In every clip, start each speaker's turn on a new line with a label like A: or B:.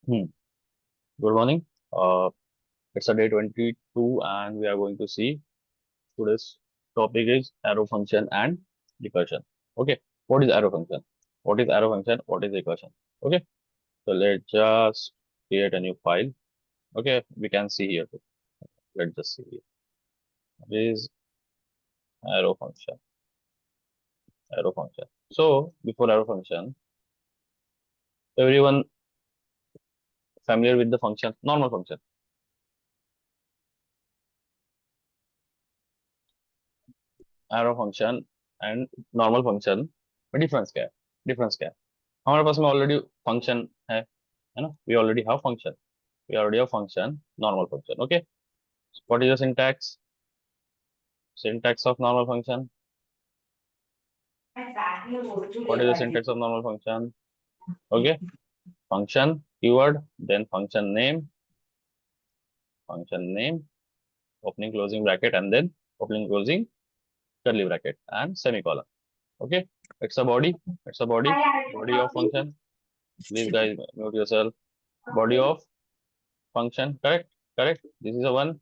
A: Hmm. Good morning. Uh, it's a day 22, and we are going to see today's topic is arrow function and recursion. Okay. What is arrow function? What is arrow function? What is recursion? Okay. So let's just create a new file. Okay. We can see here too. Let's just see here. What is arrow function? Arrow function. So before arrow function, everyone familiar with the function, normal function, arrow function and normal function में difference क्या है? Difference क्या है? हमारे पास में already function है ना? We already have function. We already have function, normal function. Okay. What is the syntax? Syntax of normal function. What is the syntax of normal function? Okay. Function keyword, then function name, opening closing bracket, and then opening closing curly bracket and semicolon. Okay. It's a body. It's a body of function. Please guys mute yourself. Body of function. Correct. Correct. This is a one.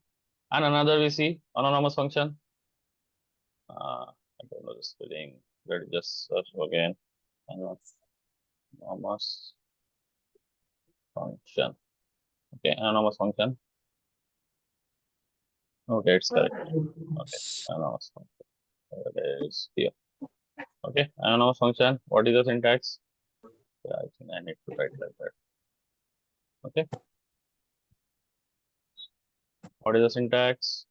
A: And another we see anonymous function. I don't know the spelling. Let's just search again. Anonymous function. Okay, anonymous function. Okay, it's correct. Okay, anonymous function. It is here. Okay, anonymous function. What is the syntax? Yeah, I think I need to write like that. Okay. What is the syntax?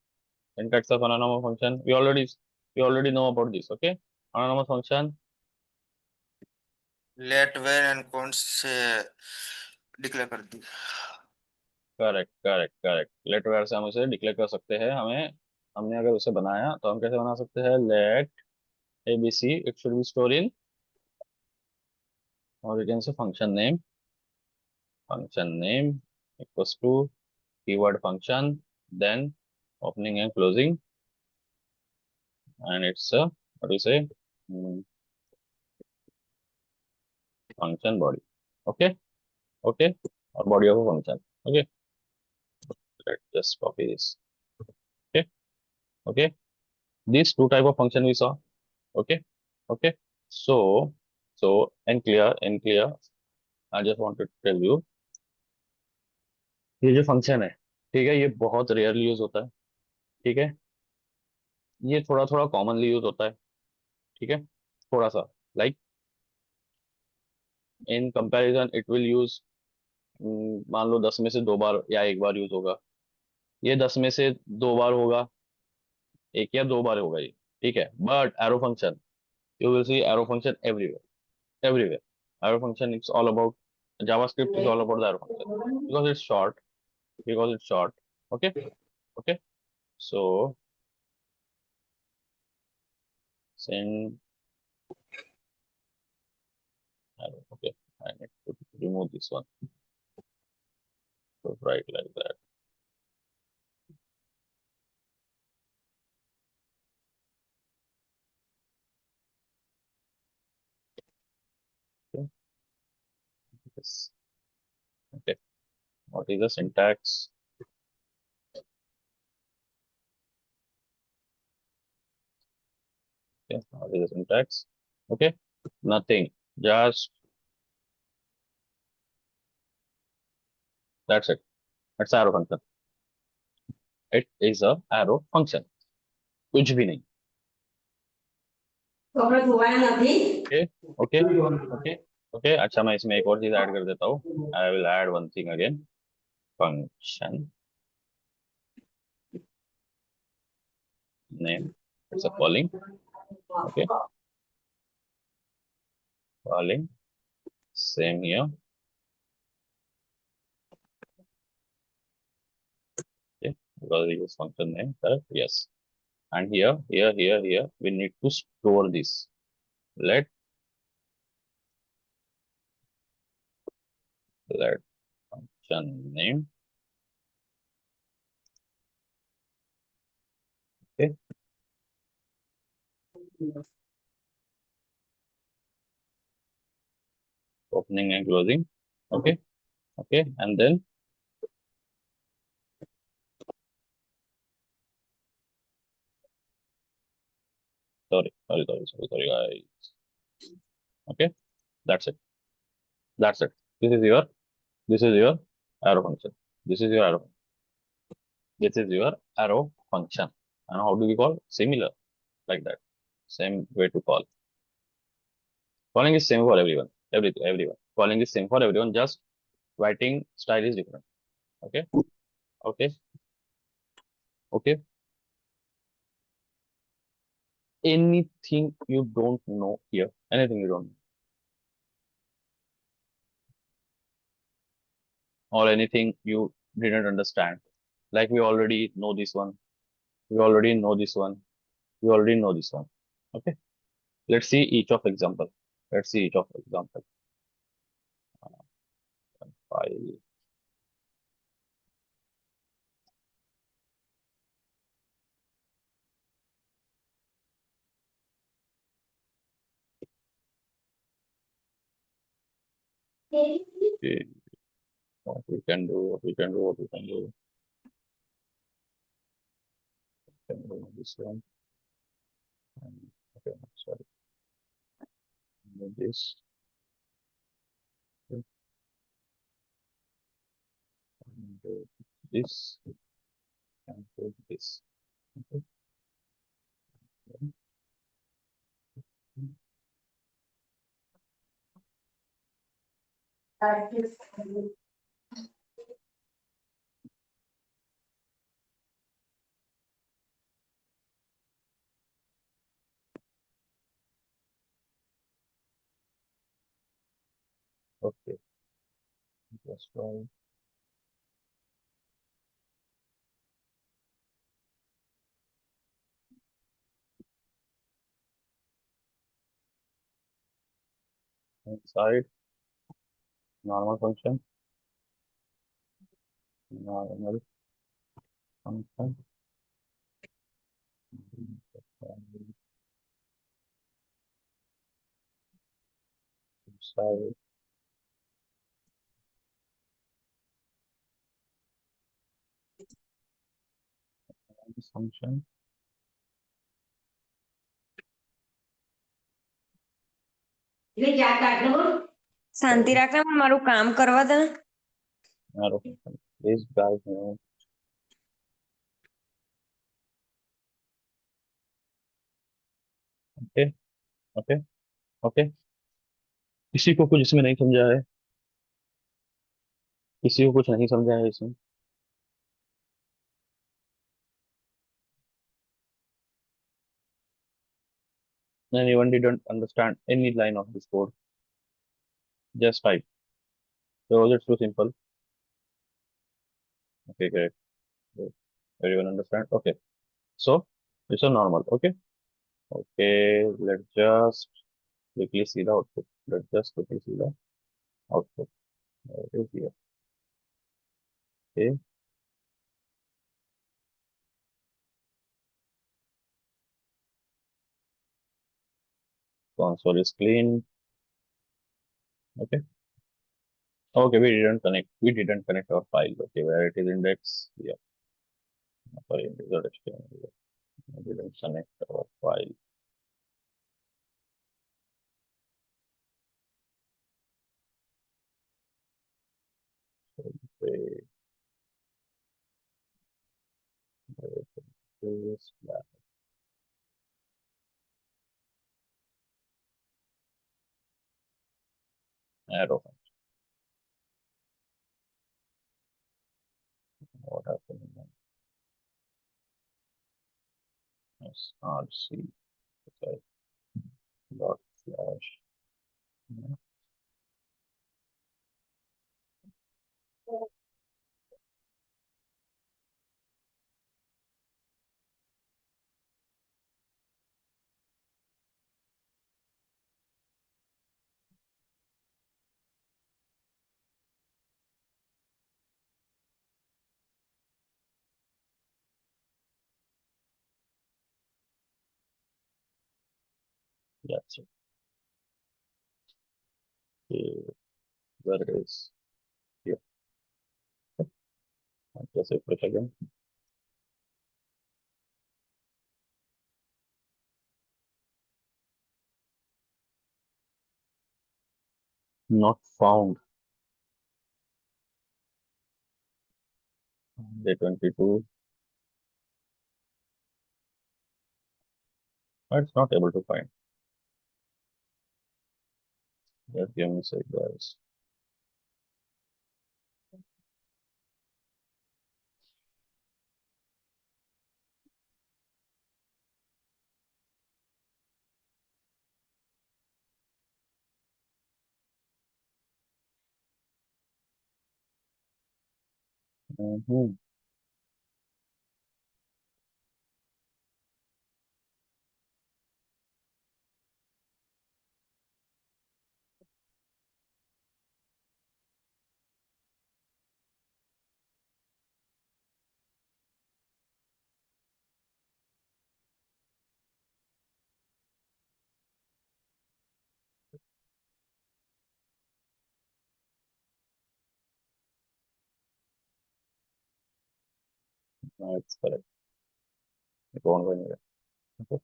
A: Syntax of anonymous function. We already know about this. Okay. Anonymous function.
B: Let var and कौन से declare कर दी
A: correct correct correct let var से हम उसे declare कर सकते हैं हमने अगर उसे बनाया तो हम कैसे बना सकते हैं late abc it should be stored in or you can say function name equals to keyword function then opening and closing and it's a what do you say function body. Okay. Okay, or body of a function. Okay, let's just copy this. Okay. Okay, these two type of function we saw. Okay. Okay, so in clear I just wanted to tell you ये जो function है ठीक है ये बहुत rarely use होता है. ठीक है, ये थोड़ा थोड़ा कॉमनली यूज होता है. ठीक है, थोड़ा सा like in comparison it will use मान लो 10 में से 2 बार या 1 बार यूज होगा. ये 10 में से 2 बार होगा, 1 या 2 बार होगा ये. ठीक है, but arrow function you will see arrow function everywhere. Arrow function is all about JavaScript is all about the arrow function because it's short. Okay. Okay, so send arrow. Okay, I need to remove this one. So write like that. Okay. Yes. Okay, what is the syntax? Okay, what is the syntax? Okay, nothing, just that's it. That's arrow function. It is a arrow function. कुछ भी नहीं. Okay. Okay. Okay. Okay. अच्छा मैं इसमें एक और चीज add कर देता हूँ. I will add one thing again. Function name. It's a calling. Okay. Calling. Same here. Okay. Because we use function name. Correct. Yes. And here, we need to store this. Let function name. Okay. Opening and closing. Okay. Okay, and then sorry, guys. Okay, that's it. That's it. This is your this is your arrow function. This is your arrow. This is your arrow function. And how do we call? Similar, like that. Same way to call. Calling is same for everyone. Everyone. Calling is same for everyone. Just writing style is different. Okay. Okay. Okay. Anything you don't know here. Anything you don't know. Or anything you didn't understand. Like we already know this one. We already know this one. We already know this one. Okay. Let's see each of example. Let's see each of example. File. Okay. What we can do, what we can do, what we can do. Can do this one. And, okay, sorry. Do this. Okay, and do this. And do this. Okay. Okay. That's right. Inside normal function. Normal function. Inside this function.
C: Shanti
A: Sorry.
C: રાખને પણ મારું કામ કરવા દે ને.
A: Arrow function. This guy here. Okay. Okay. Okay. किसी को कुछ इसमें नहीं समझा है. किसी को कुछ नहीं समझा है इसमें. Anyone didn't understand any line of this code. Just type. So it's too simple. Okay, great. Great. Everyone understand? Okay. So it's a normal. Okay. Okay. Let's just quickly see the output. Let's just quickly see the output. There it is here. Okay. Console is clean. Okay. Okay. We didn't connect. We didn't connect our file. Okay. Where it is index. Yeah. Sorry. Index dot HTML. We didn't connect our file. So we this arrow. What happened? Yes. RC. Okay. Dot slash. That's it. Okay. There it is. Here. Just refresh again. Not found. Day 22. It's not able to find. Just give me a sec, guys. Mm-hmm. No, it's correct. It won't go anywhere. Okay.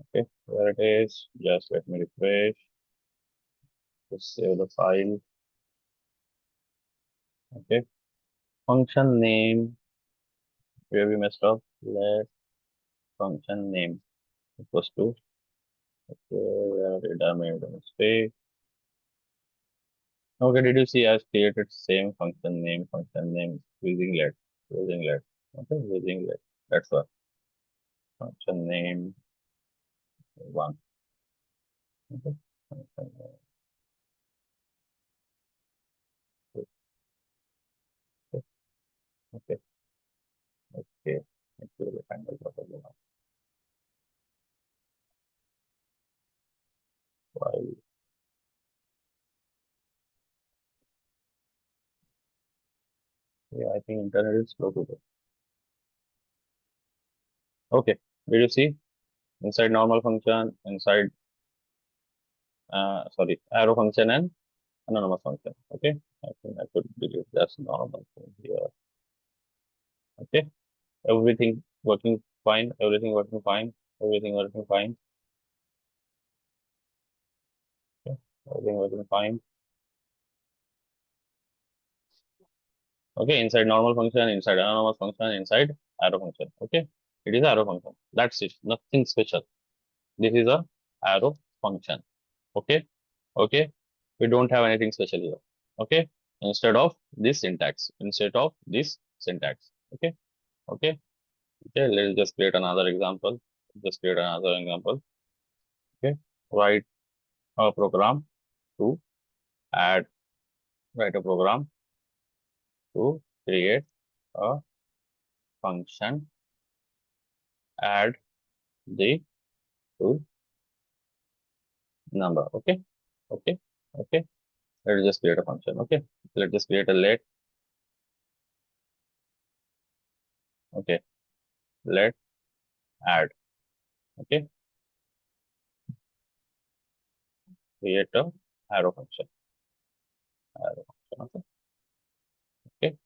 A: Okay. Where it is, just let me refresh. Just save the file. Okay. Function name. Where we messed up. Let function name equals to. Okay. Where did I make a mistake? Okay. Did you see I created same function name using let. Okay. Using let. That's what. Function name one. Okay. Function name two. Okay. Okay. Okay. Actually, find the property now. While, yeah, I think internet is slow today. Okay. Did you see inside normal function, inside sorry, arrow function and anonymous function? Okay. I think I could delete that's normal thing here. Okay. Everything working fine. Everything working fine. Everything working fine. Okay. Everything working fine. Okay. Inside normal function, inside anonymous function, inside arrow function. Okay. It is arrow function. That's it. Nothing special. This is a arrow function. Okay. Okay. We don't have anything special here. Okay. Instead of this syntax. Instead of this syntax. Okay. Okay. Okay. Let's just create another example. Just create another example. Okay. Write a program to add, write a program to create a function, add the to number. Okay. Okay. Okay. Let's just create a function. Okay. Let's just create a let. Okay. Let add. Okay. Create a arrow function. Arrow function. Okay. Okay.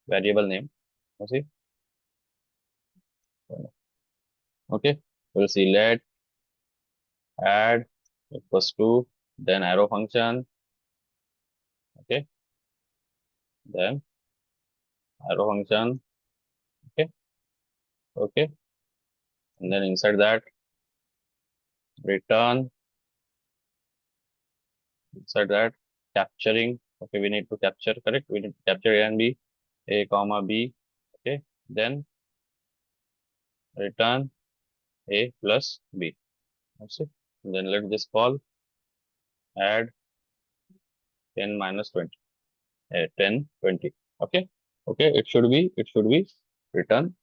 A: Variable name. You see. Okay. We'll see let add equals to then arrow function. Okay. Then arrow function. Okay. Okay. And then inside that return, inside that capturing. Okay. We need to capture, correct? We need to capture A and B, A comma B. Okay. Then return A plus B. That's it. And then let this call add 10 minus 20. 10, 20. Okay. Okay. It should be return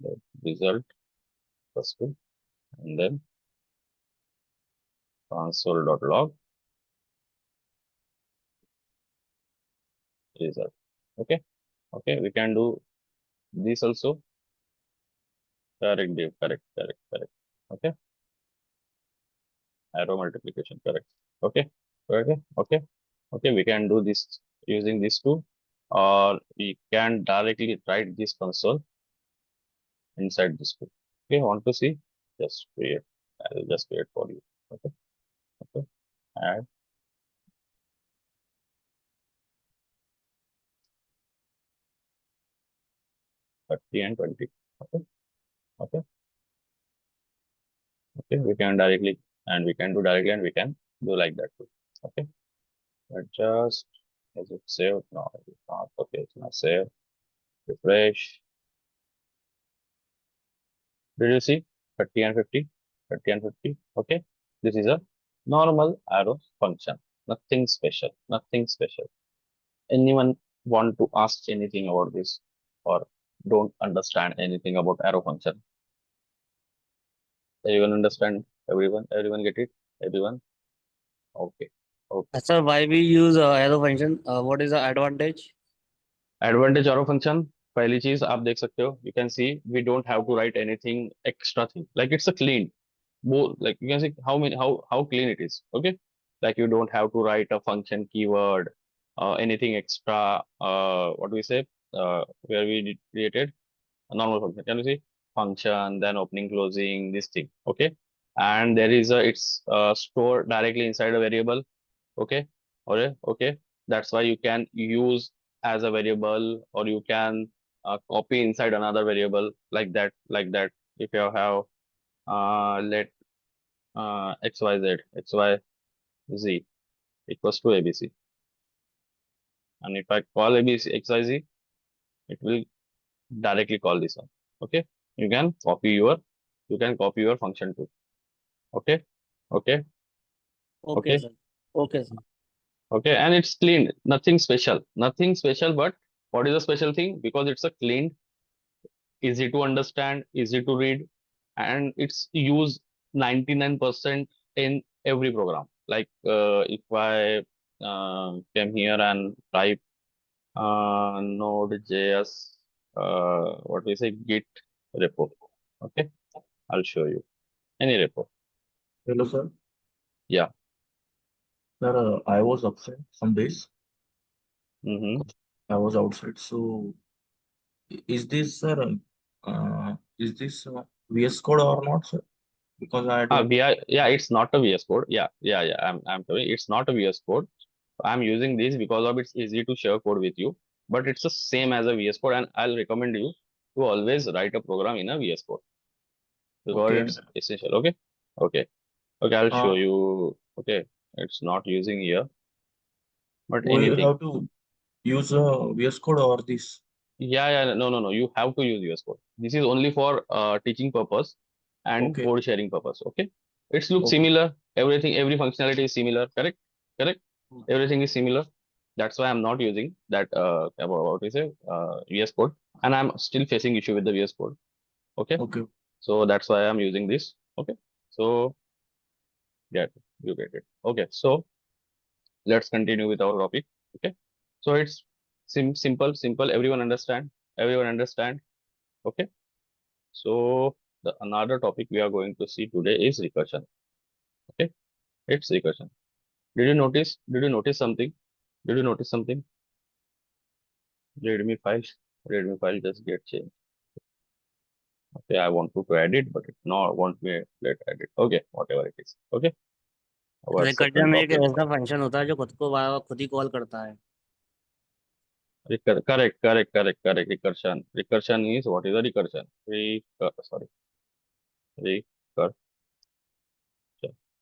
A: the result first and then console.log result. Okay. Okay. We can do this also. Correct, Dave. Correct, correct, correct. Okay. Arrow multiplication. Correct. Okay. Okay. Okay. Okay. We can do this using these two, or we can directly write this console inside this two. Okay, want to see? Just create. I will just create for you. Okay, okay. Add 30 and 20. Okay, okay, okay. We can directly, and we can do directly, and we can do like that too. Okay, but just, is it saved? No, it is not. Okay, it's not saved. Refresh. Did you see 30 and 50? 30 and 50. Okay, this is a normal arrow function. Nothing special. Nothing special. Anyone want to ask anything about this, or don't understand anything about arrow function? Everyone understand? Everyone get it? Everyone? Okay. Okay.
D: Sir, why we use arrow function? What is the advantage?
A: Advantage arrow function, पहली चीज आप देख सकते हो, you can see we don't have to write anything extra thing, like it's a clean, like you can see how many, how clean it is. Okay, like you don't have to write a function keyword, anything extra, what do we say, where we created a normal function. Can you see function, then opening, closing, this thing. Okay, and there is a, it's stored directly inside a variable. Okay, okay, okay. That's why you can use as a variable, or you can copy inside another variable, like that, like that. If you have let xyz, xyz equals to abc, and if I call abc xyz, it will directly call this one. Okay, you can copy your, you can copy your function too. Okay, okay,
D: Okay,
A: okay,
D: sir. Okay, sir.
A: okay, and it's clean, nothing special, nothing special. But what is the special thing? Because it's a clean, easy to understand, easy to read, and it's used 99% in every program. Like if I came here and type Node.js, what we say, Git repo. Okay, I'll show you any repo.
E: Hello, sir.
A: Yeah.
E: Sir, I was absent some days.
A: Mm-hmm.
E: I was outside. So, is this, sir, is this VS Code or not, sir? Because I don't.
A: Yeah, it's not a VS Code. Yeah. I'm telling you, it's not a VS Code. I'm using this because of it's easy to share code with you, but it's the same as a VS Code, and I'll recommend you to always write a program in a VS Code because
E: Okay.
A: it's essential. Okay, okay, okay. I'll show
E: Uh,
A: you. Okay, it's not using here, but
E: we
A: anything.
E: have to use VS Code or this.
A: Yeah. No. You have to use VS Code. This is only for teaching purpose and
E: Okay.
A: code sharing purpose. Okay, it's look
E: Okay.
A: similar. Everything, every functionality is similar. Correct, correct.
E: Hmm.
A: Everything is similar. That's why I'm not using that about what we say VS Code, and I'm still facing issue with the VS Code. Okay,
E: Okay.
A: so that's why I'm using this. Okay, so yeah, you get it. Okay, so let's continue with our topic. Okay, so it's simple. Everyone understand? Everyone understand? Okay, so the another topic we are going to see today is recursion. Okay, it's recursion. Did you notice? Did you notice something? Did you notice something? Readme file. Readme file just get changed. Okay, I want to edit, but it not want me let edit. Okay, whatever it is. Okay, our second
D: recursion एक
A: topic.
D: ऐसा function होता है जो खुद को बार बार खुद ही call करता है.
A: Correct. Recursion. Recursion is, what is a recursion? Sorry, recursion.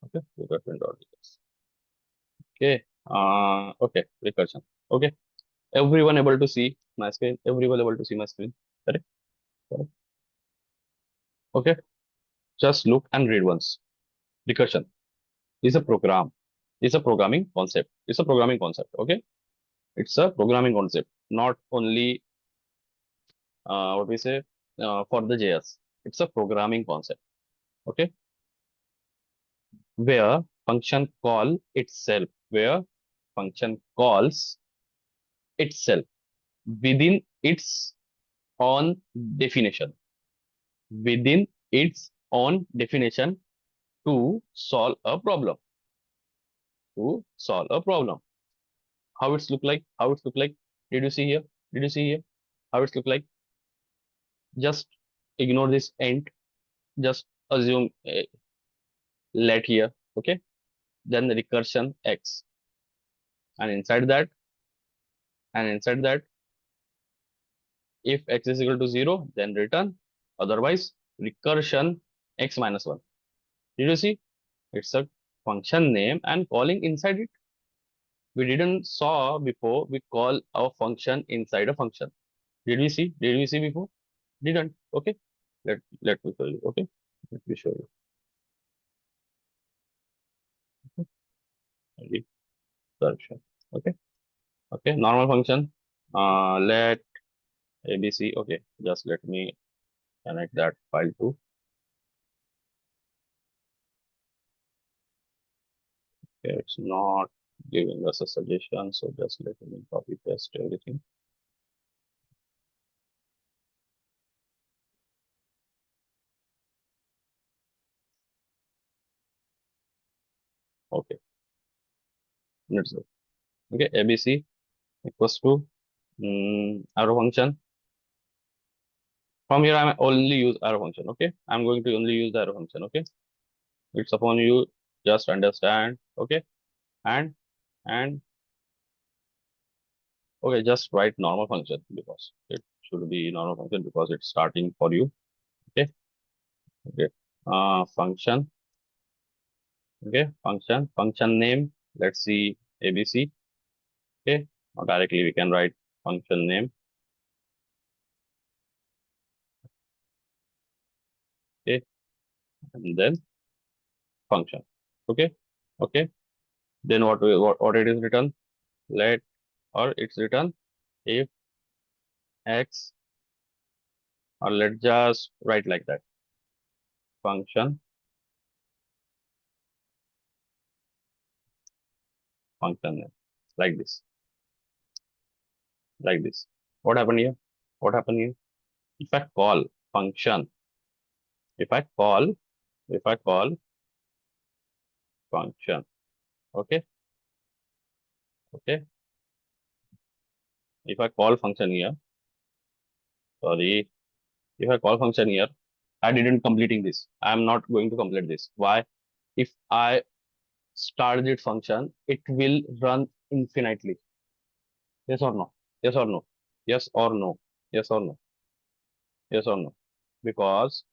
A: Okay, recursion dot recursion. Okay, okay, recursion. Okay, everyone able to see my screen? Everyone able to see my screen? Correct, correct. Okay, just look and read once. Recursion is a program. It's a programming concept. It's a programming concept. Okay, it's a programming concept, not only what we say for the JS. It's a programming concept. Okay, where function call itself, where function calls itself within its own definition, within its own definition, to solve a problem, to solve a problem. how it's look like? How it's look like? Did you see here? Did you see here? How it's look like? Just ignore this int. Just assume let here. Okay. Then the recursion x, and inside that, if x is equal to 0, then return. Otherwise, recursion x minus 1. Did you see? It's a function name and calling inside it. We didn't saw before we call our function inside a function. Did we see? Did we see before? Didn't. Okay. Let me show you. Okay. Let me show you. Recursion. Okay. Okay. Normal function. Let ABC. Okay. Just let me connect that file to. Okay. It's not giving us a suggestion. So just let me copy paste everything. Okay. Let's go. Okay. ABC equals to arrow function. From here, I'm only use arrow function. Okay. I'm going to only use the arrow function. Okay. It's upon you. Just understand. Okay. And and okay, just write normal function because it should be normal function because it's starting for you. Okay. Okay. Function. Okay. Function name. Let's see ABC. Okay. Now directly we can write function name. Okay. And then function. Okay. Okay. Then what it is written? Let, or it's written if x, or let's just write like that. Function name. Like this. Like this. What happened here? What happened here? If I call function, if I call function, okay, okay. If I call function here, sorry, if I call function here, I didn't completing this. I'm not going to complete this. Why? If I start this function, it will run infinitely. Yes or no? Yes or no? Yes or no? Yes or no? Yes or no? Because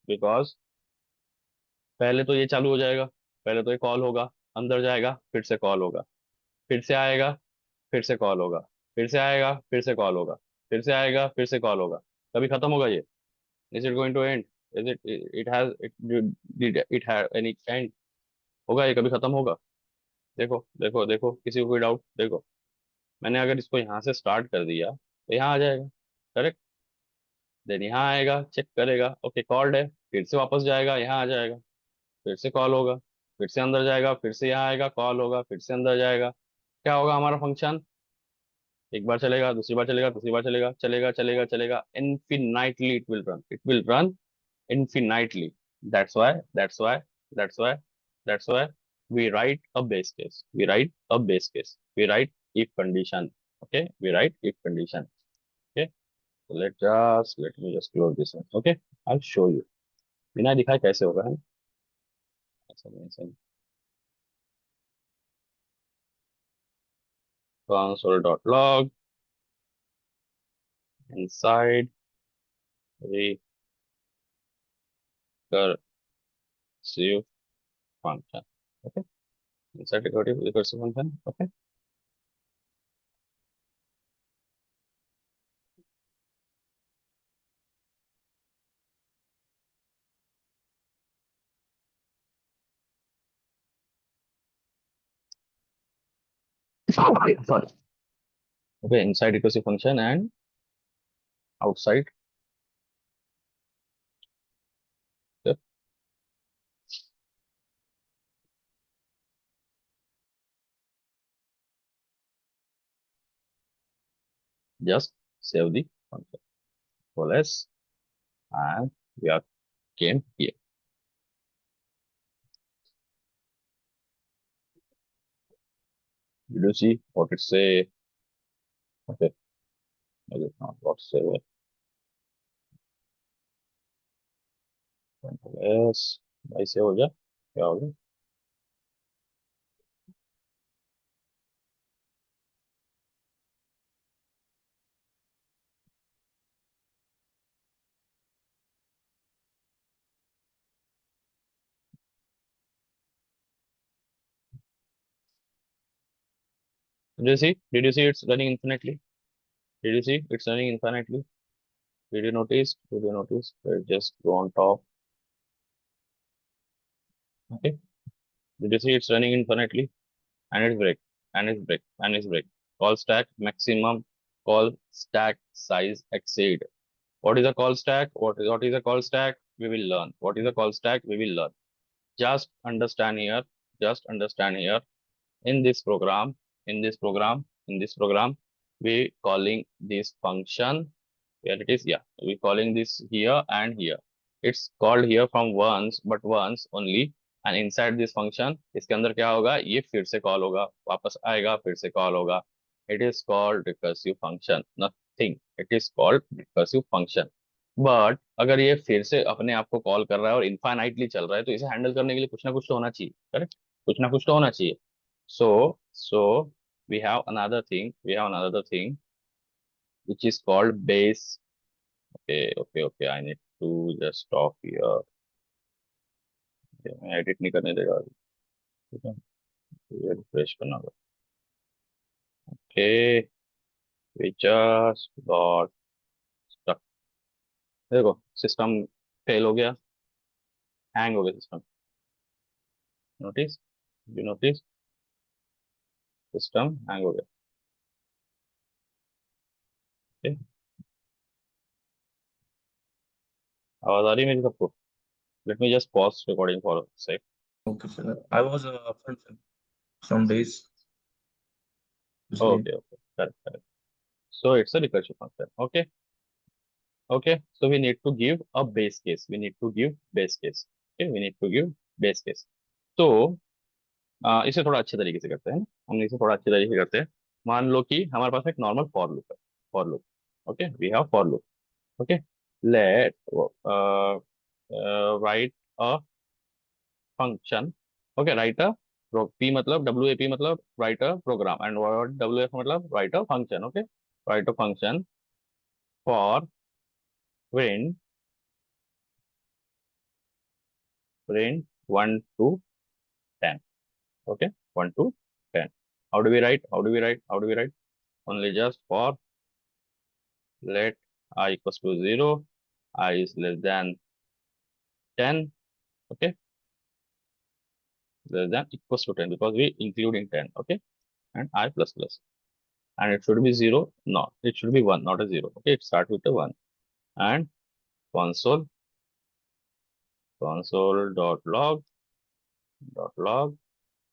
A: पहले तो ये चालू हो जाएगा, पहले तो ये call होगा, अंदर जाएगा, फिर से कॉल होगा, फिर से आएगा, फिर से कॉल होगा, फिर से आएगा, फिर से कॉल होगा, फिर से आएगा, फिर से कॉल होगा, कभी खत्म होगा ये? Is it going to end? Is it it has it did it have any end? होगा ये कभी खत्म होगा? देखो देखो देखो, किसी को कोई डाउट? देखो, मैंने अगर इसको यहाँ से स्टार्ट कर दिया तो यहाँ आ जाएगा, करेक्ट? देन यहाँ आएगा, चेक करेगा, ओके कॉल्ड है, फिर से वापस जाएगा, यहाँ आ जाएगा, फिर से कॉल होगा, फिर से अंदर जाएगा, फिर से यहाँ आएगा, कॉल होगा, फिर से अंदर जाएगा। क्या होगा हमारा फंक्शन? एक बार चलेगा, दूसरी बार चलेगा, तीसरी बार चलेगा, चलेगा चलेगा चलेगा, infinitely it will run infinitely. That's why, that's why, that's why, that's why we write a base case. We write a base case. We write if condition. Okay, we write if condition. Okay, so let me just close this one. Okay, I'll show you. बिना दिखाए कैसे होगा है? ऐसा नहीं, ऐसा नहीं. Console.log inside recursive function. Okay, inside recursive function. Okay. Sorry. Okay, inside recursive function and outside. Okay. Just save the function. So let's, and we are came here. Did you see what it say? Okay, I did not got save it. Yes, ऐसे हो गया, क्या हो गया? Did you see? Did you see it's running infinitely? Did you see it's running infinitely? Did you notice? Did you notice? Just go on top. Okay. Did you see it's running infinitely? And it's break. And it's break. And it's break. Call stack maximum. Call stack size exceed. What is a call stack? What is a call stack? We will learn. What is a call stack? We will learn. Just understand here. Just understand here. In this program, we calling this function. Here it is. Yeah, we calling this here and here. It's called here from once, but once only. And inside this function, इसके अंदर क्या होगा? ये फिर से call होगा, वापस आएगा, फिर से कॉल होगा. It is called recursive function. Nothing. It is called recursive function. But अगर ये फिर से अपने आप को कॉल कर रहा है और इनफाइनाइटली चल रहा है, तो इसे हैंडल करने के लिए कुछ ना कुछ तो होना चाहिए. करेक्ट? कुछ ना कुछ तो होना चाहिए. So we have another thing which is called base. Okay. I need to just stop here. मैं एडिट नहीं करने देगा. ठीक है, ये रिफ्रेश करना होगा. Okay, we just got stuck. देखो सिस्टम फेल हो गया, हैंग हो गया system. Notice? You notice? System hang हो गया. Okay? आवाज आ रही है मेरी सबको? Let me just pause recording for a sec.
E: Okay, sir. I was absent some days.
A: Okay. Correct. So it's a recursive function. Okay. So we need to give a base case. We need to give base case. Okay. We need to give base case. तो इसे थोड़ा अच्छे तरीके से करते हैं. हम इसे थोड़ा अच्छे तरीके से करते हैं. मान लो कि हमारे पास एक नॉर्मल फॉर लूप है. For loop. Okay, we have for loop. Okay, let write a function. Okay, write a p मतलब wap मतलब write a program, and wf मतलब write a function. Okay, write a function for print 1 to 10. Okay, 1 to 10. How do we write? Only just for let I equals to 0, I is less than 10. Okay, less than equals to 10 because we include in 10. Okay, and I plus plus, and it should be 0. No, it should be 1, not a 0. Okay, it start with a 1. And console dot log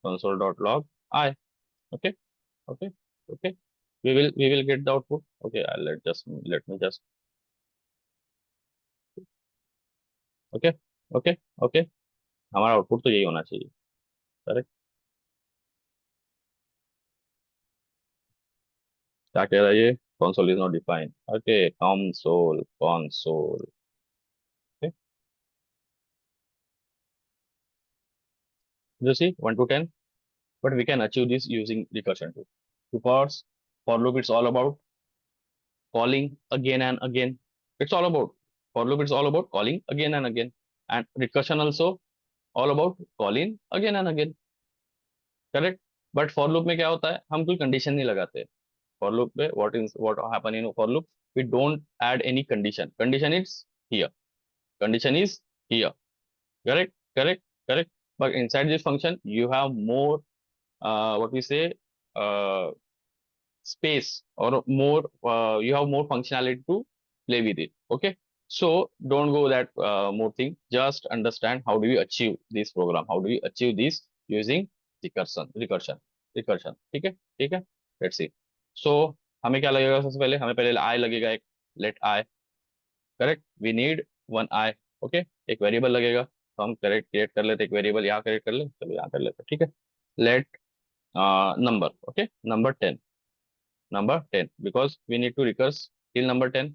A: console dot log I. Okay. Okay. Okay, we will get the output. Okay, let me just. Okay. Okay. हमारा output तो यही होना चाहिए. Correct? क्या कह रहा है ये? console is not defined. Okay, console. Okay, you see 1 to 10, but we can achieve this using recursion too. Because for loop it's all about calling again and again. It's all about for loop. It's all about calling again and again, and recursion also all about calling again and again. Correct? But for loop में क्या होता है, हम कोई condition नहीं लगाते. For loop में what happen in for loop, we don't add any condition is here. Condition is here. Correct. But inside this function you have more what we say uh, space, or more you have more functionality to play with it. Okay, so don't go that more thing. Just understand how do we achieve this program, how do we achieve this using recursion. ठीक है. Let's see. So हमें क्या लगेगा? सबसे पहले हमें पहले I लगेगा. एक let I. Correct, we need one I. Okay, एक वेरिएबल लगेगा, तो हम करेक्ट क्रिएट कर लेते. एक वेरिएबल यहाँ क्रिएट कर ले. चलो यहाँ कर लेते. ठीक है. Let number. Okay, number 10. number 10 because we need to recurse till number 10.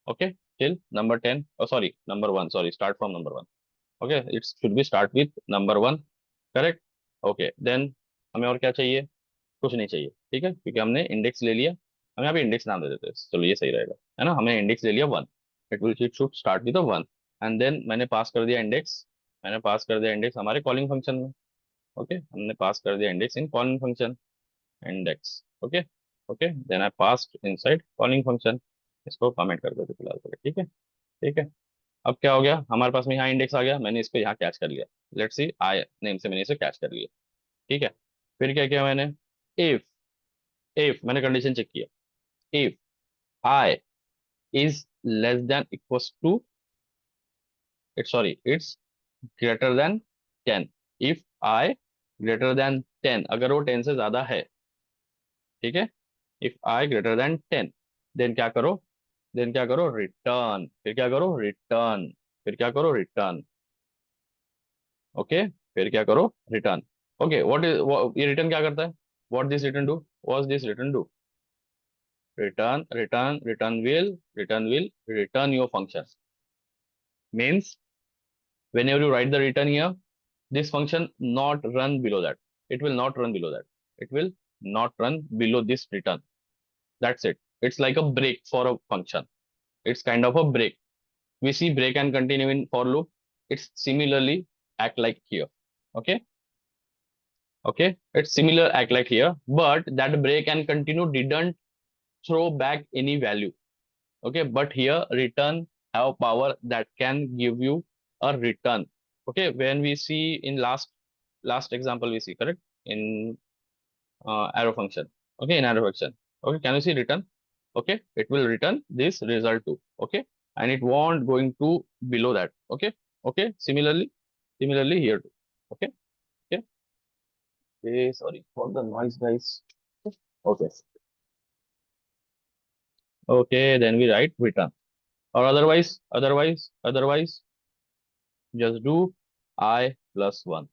A: Okay, till number 10. Oh, sorry, number 1. Sorry, start from number 1. Okay, it should be start with number 1. Correct. Okay, then हमें और क्या चाहिए? कुछ नहीं चाहिए, ठीक है, क्योंकि हमने इंडेक्स ले लिया। हम यहाँ पे इंडेक्स नाम दे देते हैं, चलो ये सही रहेगा, है ना। हमने इंडेक्स ले लिया 1, it should start with 1, and then मैंने पास कर दिया इंडेक्स। मैंने पास कर दिया इंडेक्स हमारे कॉलिंग फंक्शन में। ओके, हमने पास कर दिया index in calling function, index. Okay, okay, then I passed inside calling function. इसको कमेंट कर देते फिलहाल के लिए, ठीक है। ठीक है, अब क्या हो गया, हमारे पास में यहाँ इंडेक्स आ गया, मैंने इसको यहाँ कैच कर लिया। लेट्स सी आई नेम से मैंने इसे कैच कर लिया, ठीक है। फिर क्या किया मैंने, इफ इफ मैंने कंडीशन चेक किया, if I is less than equals to, it sorry it's greater than 10। If I greater than 10, अगर वो 10 से ज्यादा है, ठीक है। If I greater than 10, then क्या करो, देन क्या करो, रिटर्न। फिर क्या करो, रिटर्न। फिर क्या करो, रिटर्न। ओके, फिर क्या करो, रिटर्न। ओके, व्हाट इज, ये रिटर्न क्या करता है, what this return do, what this return do, return will return your function. Means whenever you write the return here, this function not run below that. It will not run below that. It will not run below this return. That's it. It's like a break for a function. It's kind of a break. We see break and continue in for loop. It's similarly act like here. Okay. Okay. It's similar act like here, but that break and continue didn't throw back any value. Okay, but here return have power that can give you a return. Okay, when we see in last example we see, correct, in arrow function. Okay, in arrow function, okay, can you see return? Okay, it will return this result too. Okay, and it won't going to below that. Okay, okay, similarly here too. Okay, okay, okay, sorry for the noise, guys. Okay, okay, then we write return, or otherwise just do I plus 1.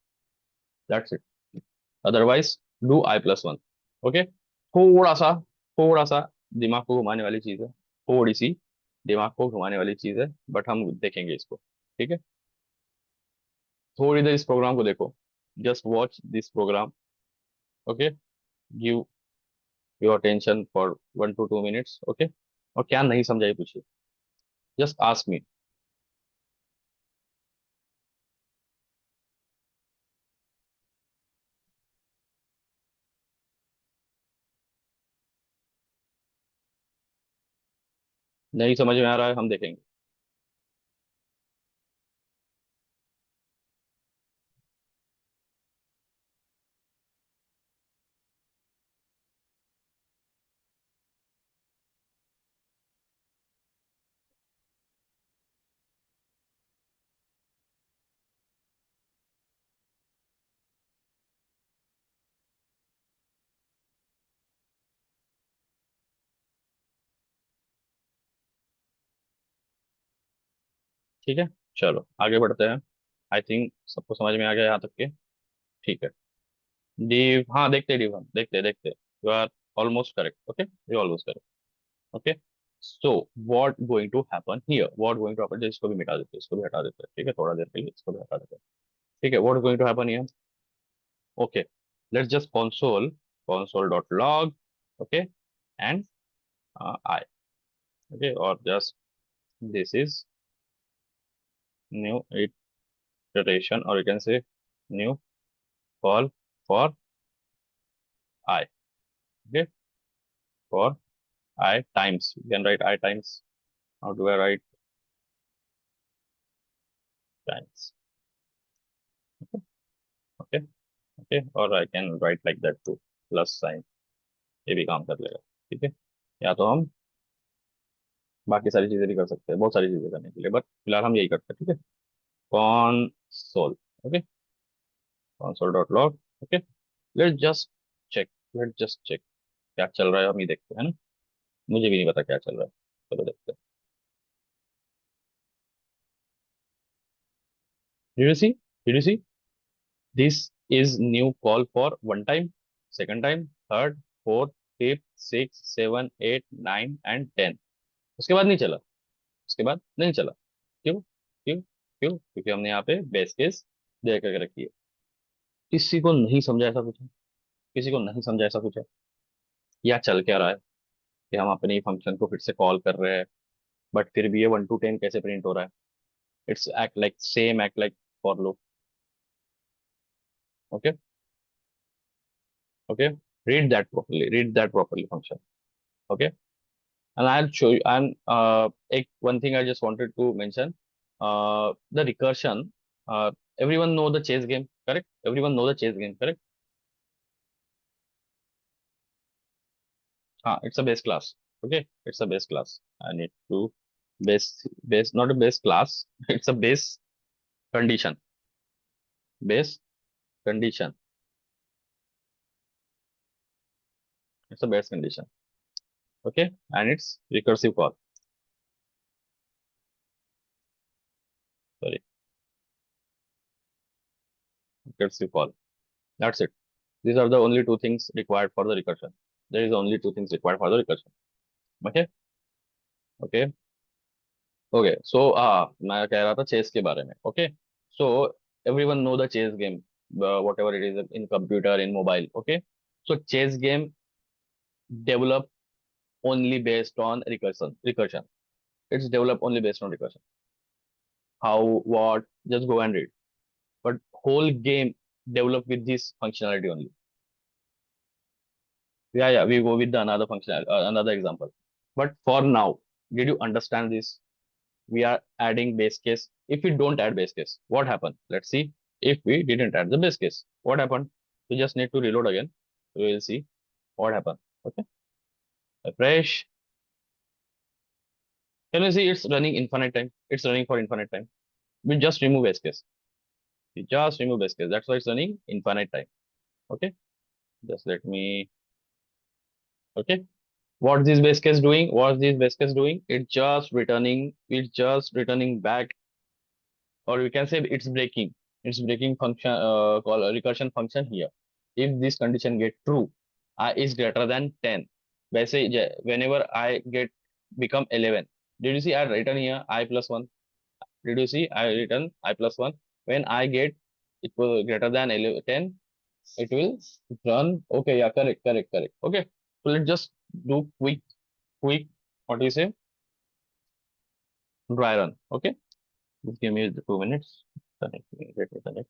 A: That's it. Otherwise do I plus 1. Okay, थोड़ा सा थोड़ा सा दिमाग को घुमाने वाली चीज है, थोड़ी सी दिमाग को घुमाने वाली चीज है, बट हम देखेंगे इसको, ठीक है। थोड़ी देर इस प्रोग्राम को देखो, just watch this program. Okay, give your attention for 1 to 2 minutes। ओके, और क्या नहीं समझाई पूछिए, जस्ट आस्क मी। नहीं समझ में आ रहा है, हम देखेंगे। ठीक है, चलो आगे बढ़ते हैं। आई थिंक सबको समझ में आ गया यहाँ तक के, ठीक है। div, हाँ देखते div, हम देखते देखते, you are almost correct. Okay, you almost correct. Okay, so what going to happen here, what going to happen, इसको भी मिटा देते हैं, इसको भी हटा देते हैं, ठीक है, थोड़ा देर के लिए इसको भी हटा देते हैं। ठीक है, what going to happen here. Okay, let's just console dot log. Okay, and I, okay, और just this is new iteration, or you can say new call for I. Okay, for I times, you can write I times. How do I write times? Okay, okay, or I can write like that too, plus sign, ये भी काम कर लेगा। ठीक है, या तो हम बाकी सारी चीजें भी कर सकते हैं, बहुत सारी चीजें करने के लिए, बट फिलहाल हम यही करते हैं। ठीक है, console। Okay, console dot log. Okay, let just check, let just check क्या चल रहा है, हम ये देखते हैं ना, मुझे भी नहीं पता क्या चल रहा है, चलो देखते हैं। Did you see? Did you see? This is new call for one time, second time, third, fourth, 5th 6th 7th 8th 9th and 10th। उसके बाद नहीं चला, उसके बाद नहीं चला। क्यों क्यों क्यों? क्योंकि हमने यहाँ पे बेस केस दे करके रखी है। किसी को नहीं समझा ऐसा कुछ है? किसी को नहीं समझा ऐसा कुछ है? या चल क्या रहा है कि हम अपने फंक्शन को फिर से कॉल कर रहे हैं, बट फिर भी ये 1 to 10 कैसे प्रिंट हो रहा है? It's act like same act like for loop. Okay okay, read that properly function। okay, and I'll show you, and one thing I just wanted to mention, the recursion, everyone know the chess game, correct? Everyone know the chess game, correct? It's a base class। okay, it's a base class। I need to base not a base class, it's a base condition, base condition, it's a base condition। okay, and it's recursive call, sorry, recursive call, that's it। These are the only two things required for the recursion। There is only two things required for the recursion। okay, okay, okay, so मैं कह रहा था chess के बारे में। okay, so everyone know the chess game, whatever it is in computer, in mobile। okay, so chess game develop only based on recursion, it's developed only based on recursion। how, what, just go and read, but whole game develop with this functionality only। yeah, we go with the another functional, another example, but for now, did you understand this? We are adding base case। if we don't add base case, what happened? Let's see। if we didn't add the base case, what happened? We just need to reload again, we will see what happened। okay, refresh, can you see it's running infinite time? It's running for infinite time। we just remove base case, we just remove base case, that's why it's running infinite time। okay, just let me, okay, what this base case doing, what this base case doing, it's just returning back, or we can say it's breaking function, call a recursion function here। if this condition get true, I is greater than 10, वैसे whenever I get become 11, did you see I written here I plus 1? did you see I written I plus 1? when I get equal greater than 11, 10, it will run। okay, yeah, correct। okay, so let's just do quick, what do you say, dry run। okay, just give me the 2 minutes, connect me, let me connect।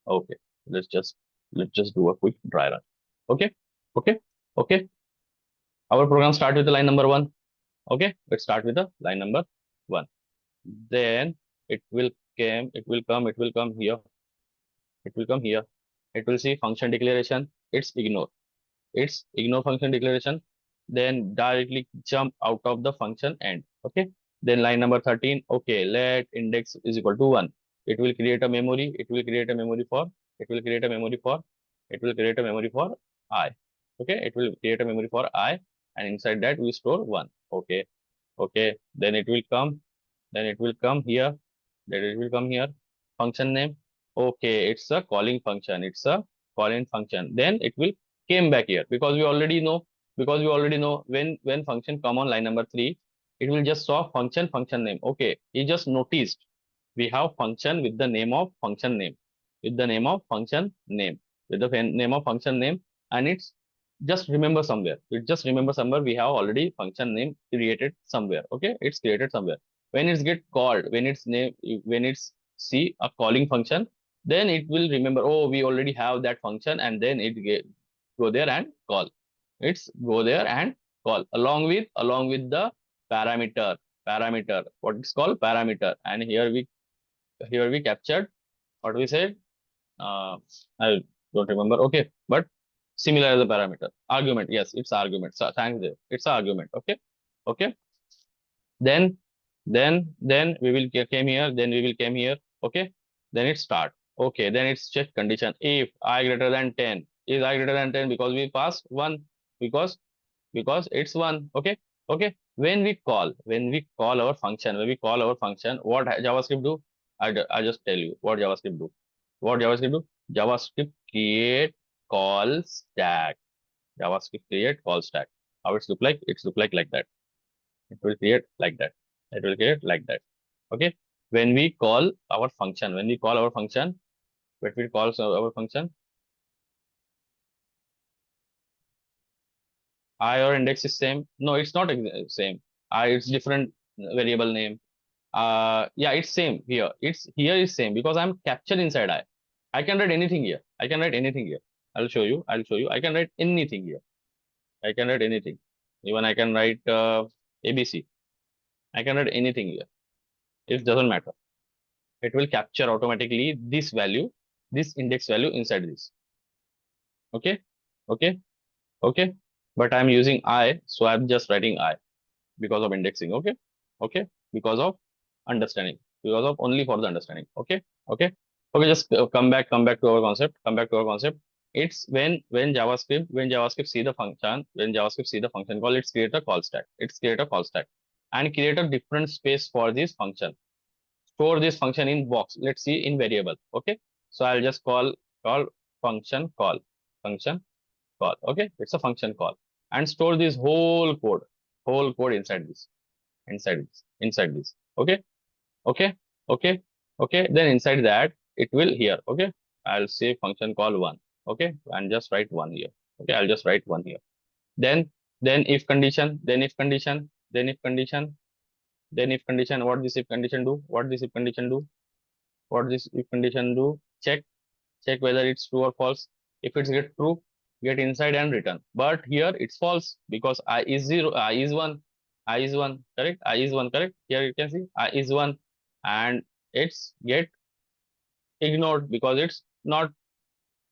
A: okay, let's just do a quick dry run। okay, okay, okay, our program start with the line number 1। okay, let's start with the line number 1, then it will come here, it will come here, it will see function declaration, it's ignore function declaration, then directly jump out of the function end। okay, then line number 13, okay, let index is equal to 1, it will create a memory, it will create a memory for I। okay, it will create a memory for I, and inside that we store 1। okay, okay, then it will come here, function name, okay, it's a calling function, then it will came back here, because we already know when function come on line number 3, it will just saw function name। okay, you just noticed we have function with the name of function name, with the name of function name, with the name of function name, and it's just remember somewhere we have already function name created somewhere। okay, it's created somewhere, when it's get called, when it's see a calling function, then it will remember, oh, we already have that function, and then go there and call, it's go there and call along with the parameter, what is called parameter, and here we captured what we said, uh, I don't remember, okay, but similar as a parameter, argument, yes, it's argument, so thanks Dev. It's a argument। okay, okay, then then we will came here, okay, then it start, okay, then it's check condition, if I greater than 10, because we passed 1, because it's 1। okay, okay, when we call our function, what JavaScript do? I just tell you what JavaScript do. JavaScript create call stack. JavaScript create call stack. How it's look like? It's look like that. It will create like that. It will create like that. Okay. When we call our function, when we call our function, I or index is same. No, it's not same. It's different variable name. Yeah, it's same here. It's here is same because I'm captured inside I. I can write anything here. I'll show you. I can write anything here. I can write anything. Even I can write ABC. I can write anything here. It doesn't matter. It will capture automatically this value, this index value inside this. Okay. But I'm using I, so I'm just writing I because of indexing. Okay, because of understanding, because of only for the understanding. Okay. Just come back to our concept. It's when JavaScript see the function call, it's create a call stack. And create a different space for this function. Store this function in box. Let's see in variable. Okay. So I'll just call function call. Okay. It's a function call. And store this whole code inside this. Okay. Then inside that it will here. Okay. I'll say function call 1. Okay. And just write 1 here. Okay. I'll just write 1 here. Then if condition, what this if condition do? Check whether it's true or false. If it's get true, get inside and return. But here it's false because I is 0, I is 1, correct? I is 1, correct? Here you can see I is 1, and it's get ignored because it's not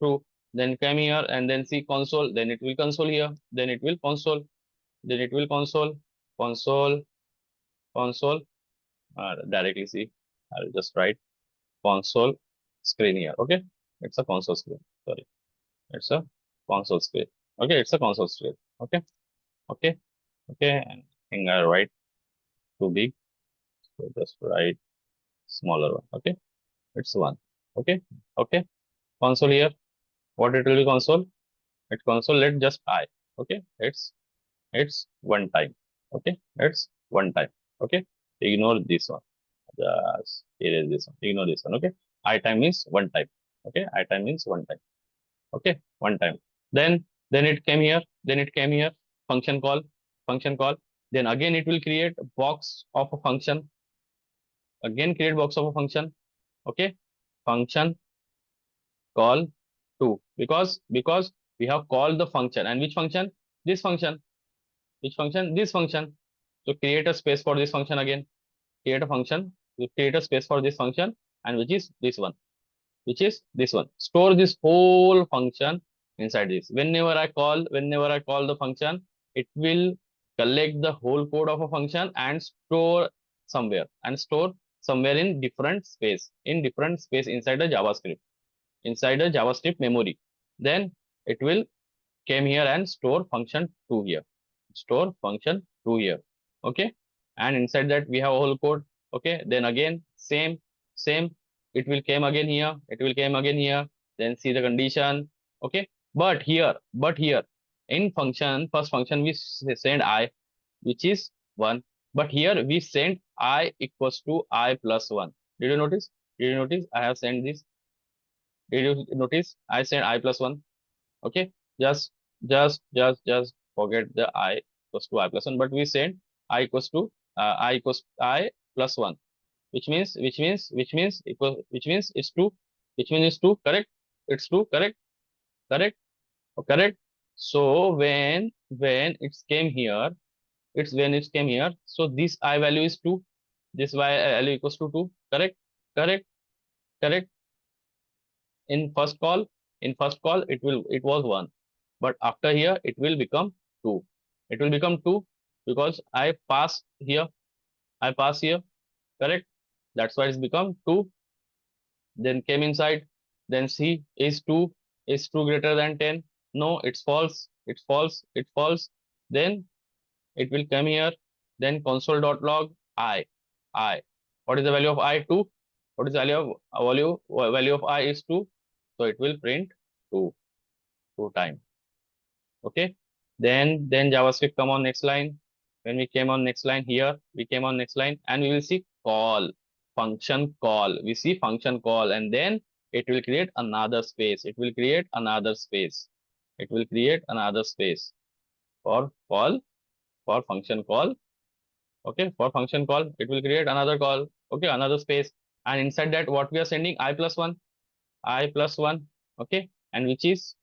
A: true. Then come here and then see console, then it will console here, then it will console, directly see. I'll just write console screen here. Okay, it's a console screen. Sorry, it's a console screen. Okay, it's a console screen. Okay. And I think I write too big, so just write smaller one. Okay, it's 1. Okay. Console here. What it will be console? It's console. Let just I. Okay, it's 1 time. Okay, it's 1 time. Okay, ignore this one. Just erase this one. Ignore this one. Okay, I time means 1 time. Okay, I time means 1 time. Okay, 1 time. Then it came here. Function call. Then again it will create a box of a function. Okay, function call 2 because we have called the function. And which function? This function. So create a space for this function again. Create a space for this function, and which is this one. Store this whole function inside this. Whenever I call the function, it will collect the whole code of a function and store somewhere in different space inside the JavaScript memory. Then it will came here and store function 2 here. Okay, and inside that we have a whole code. Okay, then again same, it will came again here, then see the condition. Okay, but here in first function we send I, which is 1, but here we send I equals to I plus 1. Did you notice I have sent this? Did you notice I sent I plus 1? Okay, just forget the I equals to I plus 1, but we send I equals to I plus 1, which means it's 2, correct? It's 2, correct? So when it came here, so this I value is 2, this y value equals to 2, correct? In first call it was 1, but after here it will become 2. Because I pass here, correct? That's why it's become 2. Then came inside, then see is 2 greater than 10? No, it's false. Then it will come here, then console.log I. What is the value of I? 2. What is the value of I is 2. So it will print 2 times. Okay. Then JavaScript come on next line. When we came on next line here, we came on next line and we will see call, function call. We see function call and then it will create another space. It will create another space. It will create another space for call, for function call. Okay, for function call, it will create another call. Okay, another space. And inside that, what we are sending I plus 1, okay, and which is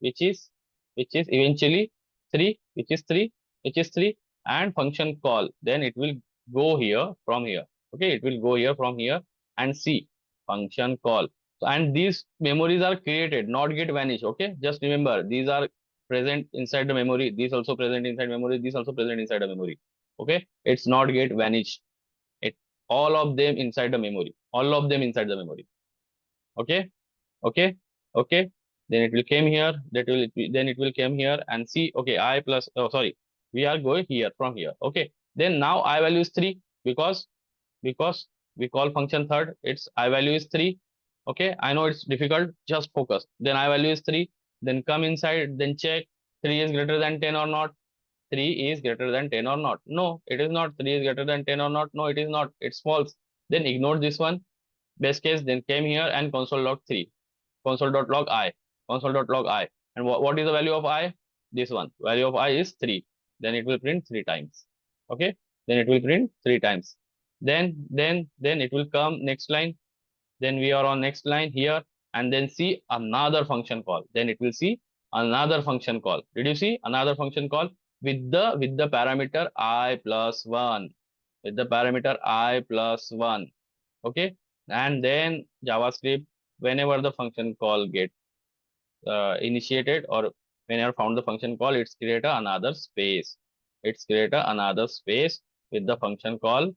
A: eventually 3, which is 3, and function call. Then it will go here from here. Okay, it will go here from here and see function call. So, and these memories are created, not get vanished. Okay, just remember these are present inside the memory. These also present inside memory. These also present inside the memory. Okay, it's not get vanished. It all of them inside the memory. All of them inside the memory. Okay. Okay, okay, then it will came here, then it will came here and see. Okay, I plus, oh sorry, we are going here from here. Okay, then now I value is 3 because we call function third, its I value is 3. Okay, I know it's difficult, just focus. Then I value is 3, then come inside, then check 3 is greater than 10 or not. 3 is greater than 10 or not. No, it is not. 3 is greater than 10 or not. No, it is not. It's false. Then ignore this one. Best case, then came here and console log 3. Console.log I, console.log I. And what is the value of I? This one. Value of I is 3. Then it will print 3 times. Okay. Then it will print 3 times. Then it will come next line. Then we are on next line here and then see another function call. Then it will see another function call. Did you see another function call with the parameter I plus 1? With the parameter I plus 1. Okay. And then JavaScript, whenever the function call get initiated or whenever found the function call, it's create another space. It's create another space with the function call,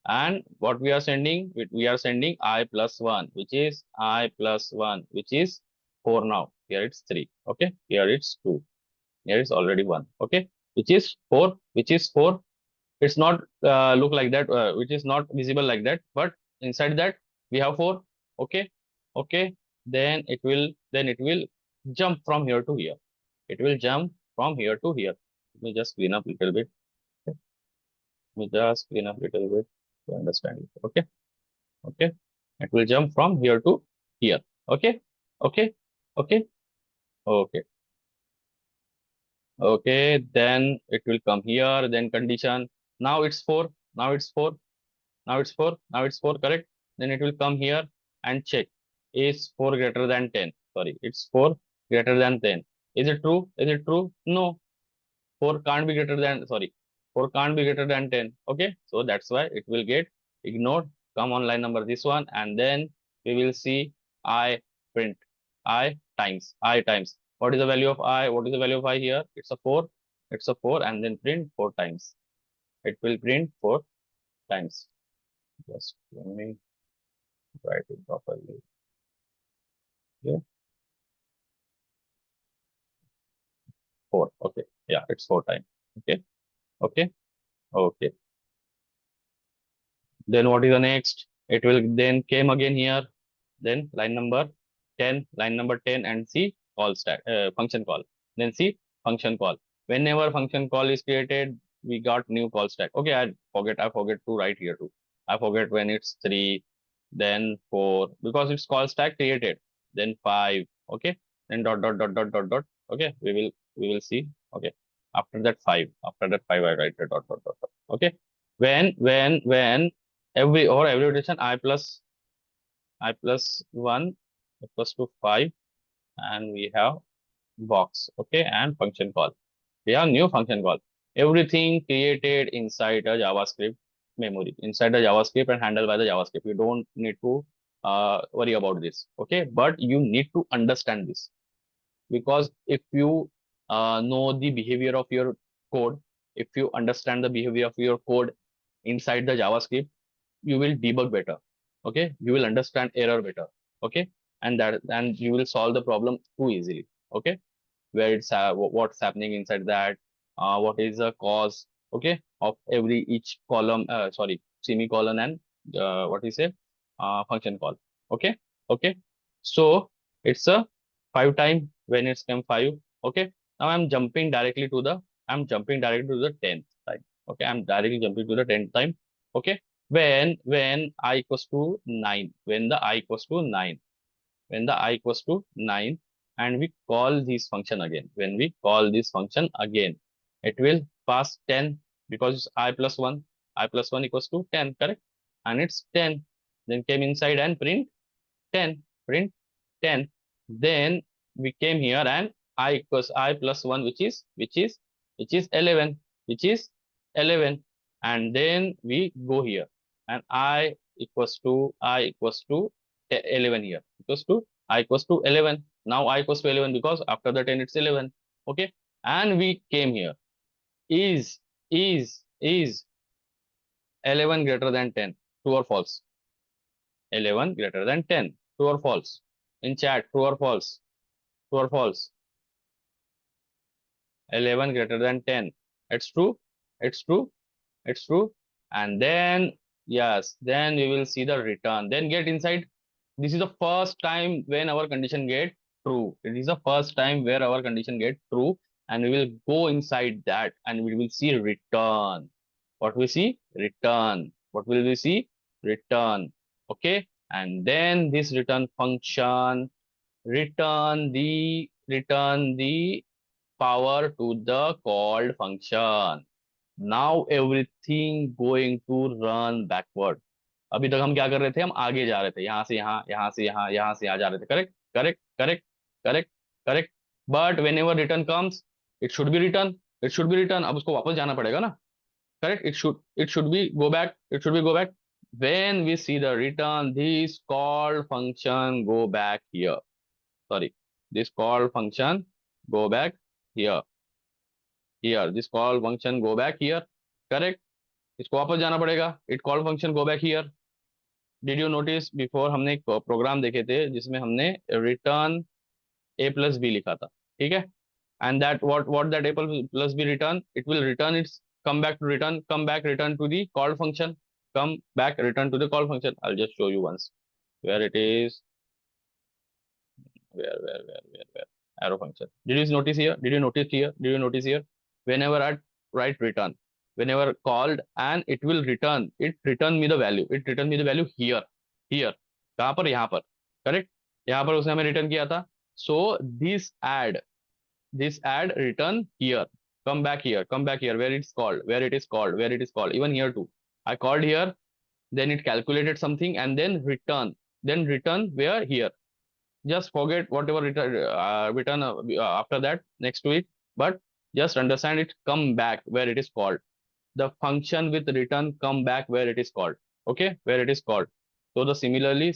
A: and what we are sending, we are sending I plus 1, which is I plus 1, which is 4 now. Here it's 3. Okay, here it's 2. Here is already 1. Okay, which is 4, it's not look like that, which is not visible like that, but inside that we have 4. Okay, okay, then it will jump from here to here. It will jump from here to here. Let me just clean up a little bit. Okay. Let me just clean up a little bit to understand it. Okay, okay, it will jump from here to here. Okay, okay, okay, okay, okay, then it will come here, then condition. Now it's 4. Now it's 4. Now it's 4. Now it's 4, correct? Then it will come here and check. Is 4 greater than 10? Sorry, it's 4 greater than 10. Is it true? Is it true? No. 4 can't be greater than, sorry, 4 can't be greater than 10. Okay, so that's why it will get ignored. Come on line number this one, and then we will see I print I times. What is the value of I? What is the value of I here? It's a 4. It's a 4, and then print 4 times. It will print 4 times. Just let me write it properly. Okay. 4. Okay. Yeah, it's 4 times. Okay. Okay. Okay. Then what is the next? It will then came again here. Then line number 10, and see call stack, function call. Then see function call. Whenever function call is created, we got new call stack. Okay, I forget to write here too. I forget when it's 3, then 4, because it's call stack created. Then 5. Okay. Then dot dot dot dot dot dot. Okay, we will see. Okay. After that 5. After that 5, I write the dot dot dot dot. Okay. When every rotation I plus 1 equals to 5, and we have box. Okay, and function call. We have new function call. Everything created inside a JavaScript memory, inside the JavaScript and handled by the JavaScript. You don't need to worry about this. Okay, but you need to understand this, because if you know the behavior of your code, if you understand the behavior of your code inside the JavaScript, you will debug better. Okay, you will understand error better. Okay, and you will solve the problem too easily. Okay, where it's what's happening inside that, what is the cause, okay, of every each column, semicolon and what we say, function call. Okay, okay. So it's a 5 time when it's come 5. Okay. Now I'm jumping directly to the 10th time. Okay, I'm directly jumping to the 10th time. Okay, when I equals to 9, when the I equals to 9, when the I equals to 9, and we call this function again. When we call this function again, it will pass 10 because it's I plus 1. I plus 1 equals to 10, correct? And it's 10. Then came inside and print 10. Then we came here and I equals I plus 1, which is 11, which is 11. And then we go here and I equals to 11 here, equals to I equals to 11. Now I equals to 11 because after the 10 it's 11. Okay. And we came here. Is 11 greater than 10? True or false? 11 greater than 10. True or false? In chat, true or false? True or false? 11 greater than 10. It's true. It's true. It's true. And then, yes, then we will see the return. Then get inside. This is the first time when our condition get true. It is the first time where our condition get true. And we will go inside that and we will see return. What we see? Return. What will we see? Return. Okay. And then this return function return the power to the called function. Now everything going to run backward. अभी तक हम क्या कर रहे थे? हम आगे जा रहे थे, यहां से यहाँ, यहाँ से यहाँ, यहाँ से यहाँ जा रहे थे. Correct, correct, correct, correct, correct. But when ever return comes, it should be return, it should be return. अब उसको वापस जाना पड़ेगा ना. Correct, it should be go back, it should be go back. When we see the return, this called function go back here. Sorry, this called function go back here. This call function go back here. Correct. इसको वापस जाना पड़ेगा. It call function go back here. Did you notice before हमने एक programme देखे थे जिसमें हमने return a plus b लिखा था. ठीक है. And that what that a plus b return, it will return its come back return to the call function, come back return to the call function. I'll just show you once where it is. Where arrow function. Did you notice here? Did you notice here? Whenever I write return, whenever called, and it will return, it return me the value, here. कहाँ पर? यहाँ पर. Correct. यहाँ पर उसने हमें return किया था. So this add return here, come back here, where it is called, even here too. I called here, then it calculated something and then return where? Here. Just forget whatever return after that next to it, but just understand it come back where it is called. The function with return come back where it is called. Okay, where it is called. So the similarly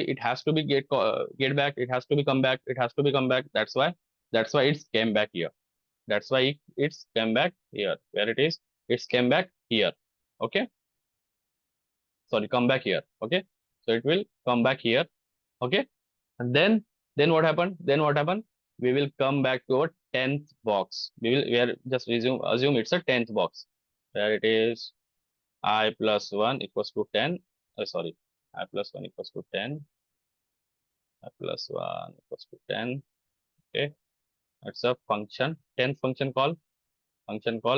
A: it has to be get back, it has to be come back, that's why it's came back here. That's why it's came back here. Where it is, it's came back here. Okay, sorry, come back here. Okay, so it will come back here. Okay. And then what happened? We will come back to our 10th box. We are just assume it's a 10th box. Where it is I plus 1 equals to 10. Sorry, I plus 1 equals to 10. I plus 1 equals to 10. Okay. It's a function, 10th function call,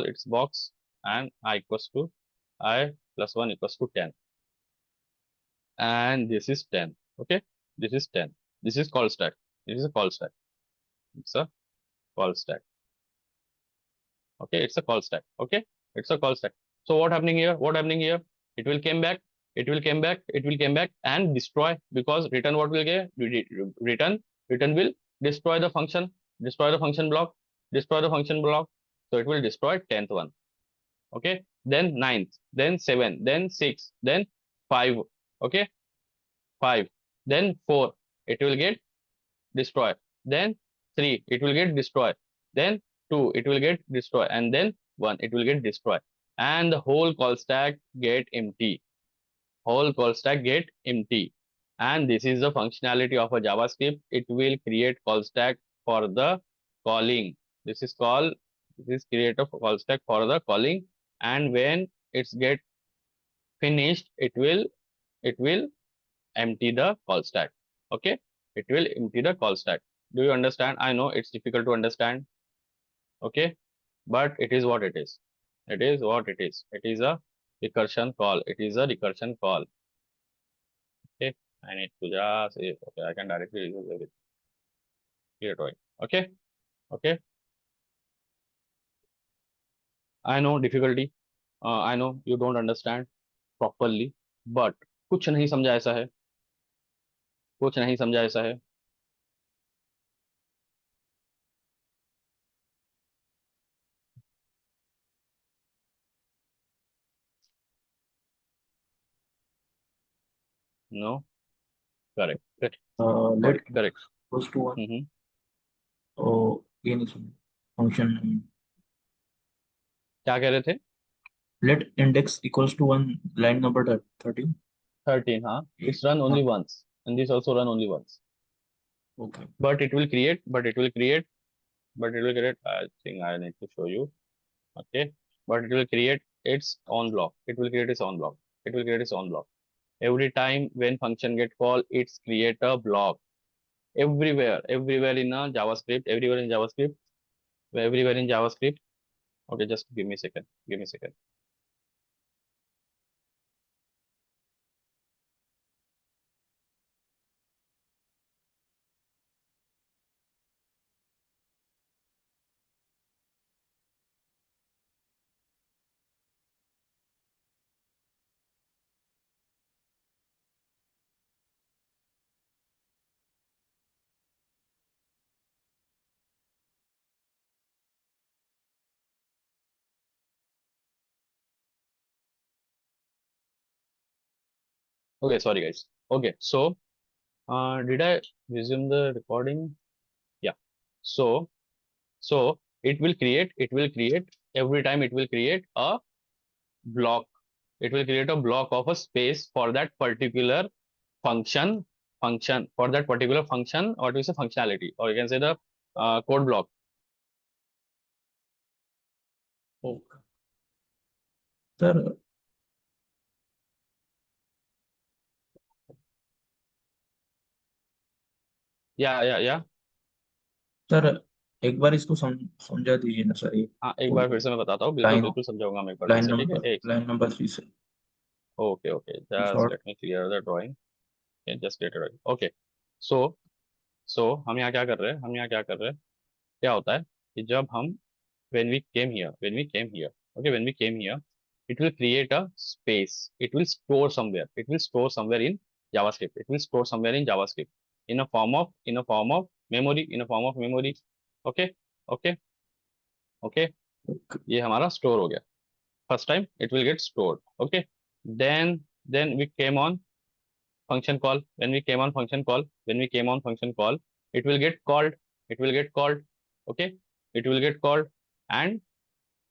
A: its box, and I equals to I plus 1 equals to 10. And this is 10. Okay. This is 10. This is call stack. It's a call stack. Okay, it's a call stack. Okay, it's a call stack. So what happening here? It will came back. And destroy, because return what will get? Return will destroy the function, block. So it will destroy 10th one. Okay, then 9th, then 7, then 6, then 5. Okay, 5, then 4, it will get destroyed. Then 3, it will get destroyed. Then 2, it will get destroyed. And then 1, it will get destroyed. And the whole call stack get empty. And this is the functionality of a JavaScript. It will create call stack for the calling. This is create a call stack for the calling. and when it's get finished, it will empty the call stack. Okay, it will empty the call stack. Do you understand? I know it's difficult to understand. Okay, but it is what it is. It is what it is. It is a recursion call. It is a recursion call. Okay, I need to just okay, I can directly use everything. Clear drawing. Okay, okay. I know difficulty. I know you don't understand properly, but कुछ नहीं समझा ऐसा है, कुछ नहीं समझा ऐसा है. No, correct. Correct.
E: Let
A: Correct.
E: equals to 1.
A: Mm-hmm.
E: Oh, ये नहीं सुन function.
A: क्या कह रहे थे?
E: Let index equals to 1, line number 13.
A: 13. हाँ, it's run only once, and this also run only once.
E: Okay.
A: But it will create. I think I need to show you. Okay, but it will create its own block. It will create its own block. It will create its own block. Every time when function get called, it's create a block. Everywhere in a JavaScript, everywhere in JavaScript. Okay, just give me a second. Okay, sorry guys. Okay, so did I resume the recording? Yeah. So it will create every time it will create a block. It will create a block of a space for that particular function for that particular function, or to say functionality, or you can say the code block.
E: Okay. Sir,
A: Yeah.
E: Sir एक बार इसको समझा दीजिए ना sir ये
A: हाँ, एक बार फिर से मैं बताता हूँ,
E: लाइन
A: बिल्कुल समझाऊंगा मैं एक बार फिर से, ठीक है? एक
E: लाइन नंबर 3 से
A: okay just
E: short
A: let me clear the drawing. Just create drawing. Okay, so हम यहाँ क्या कर रहे हैं, क्या होता है कि जब हम when we came here, it will create a space. It will store somewhere. In JavaScript. In a form of memory. Okay, okay, okay. ये हमारा store हो गया. First time it will get stored. Okay. Then we came on function call. When we came on function call, it will get called. Okay. It will get called, and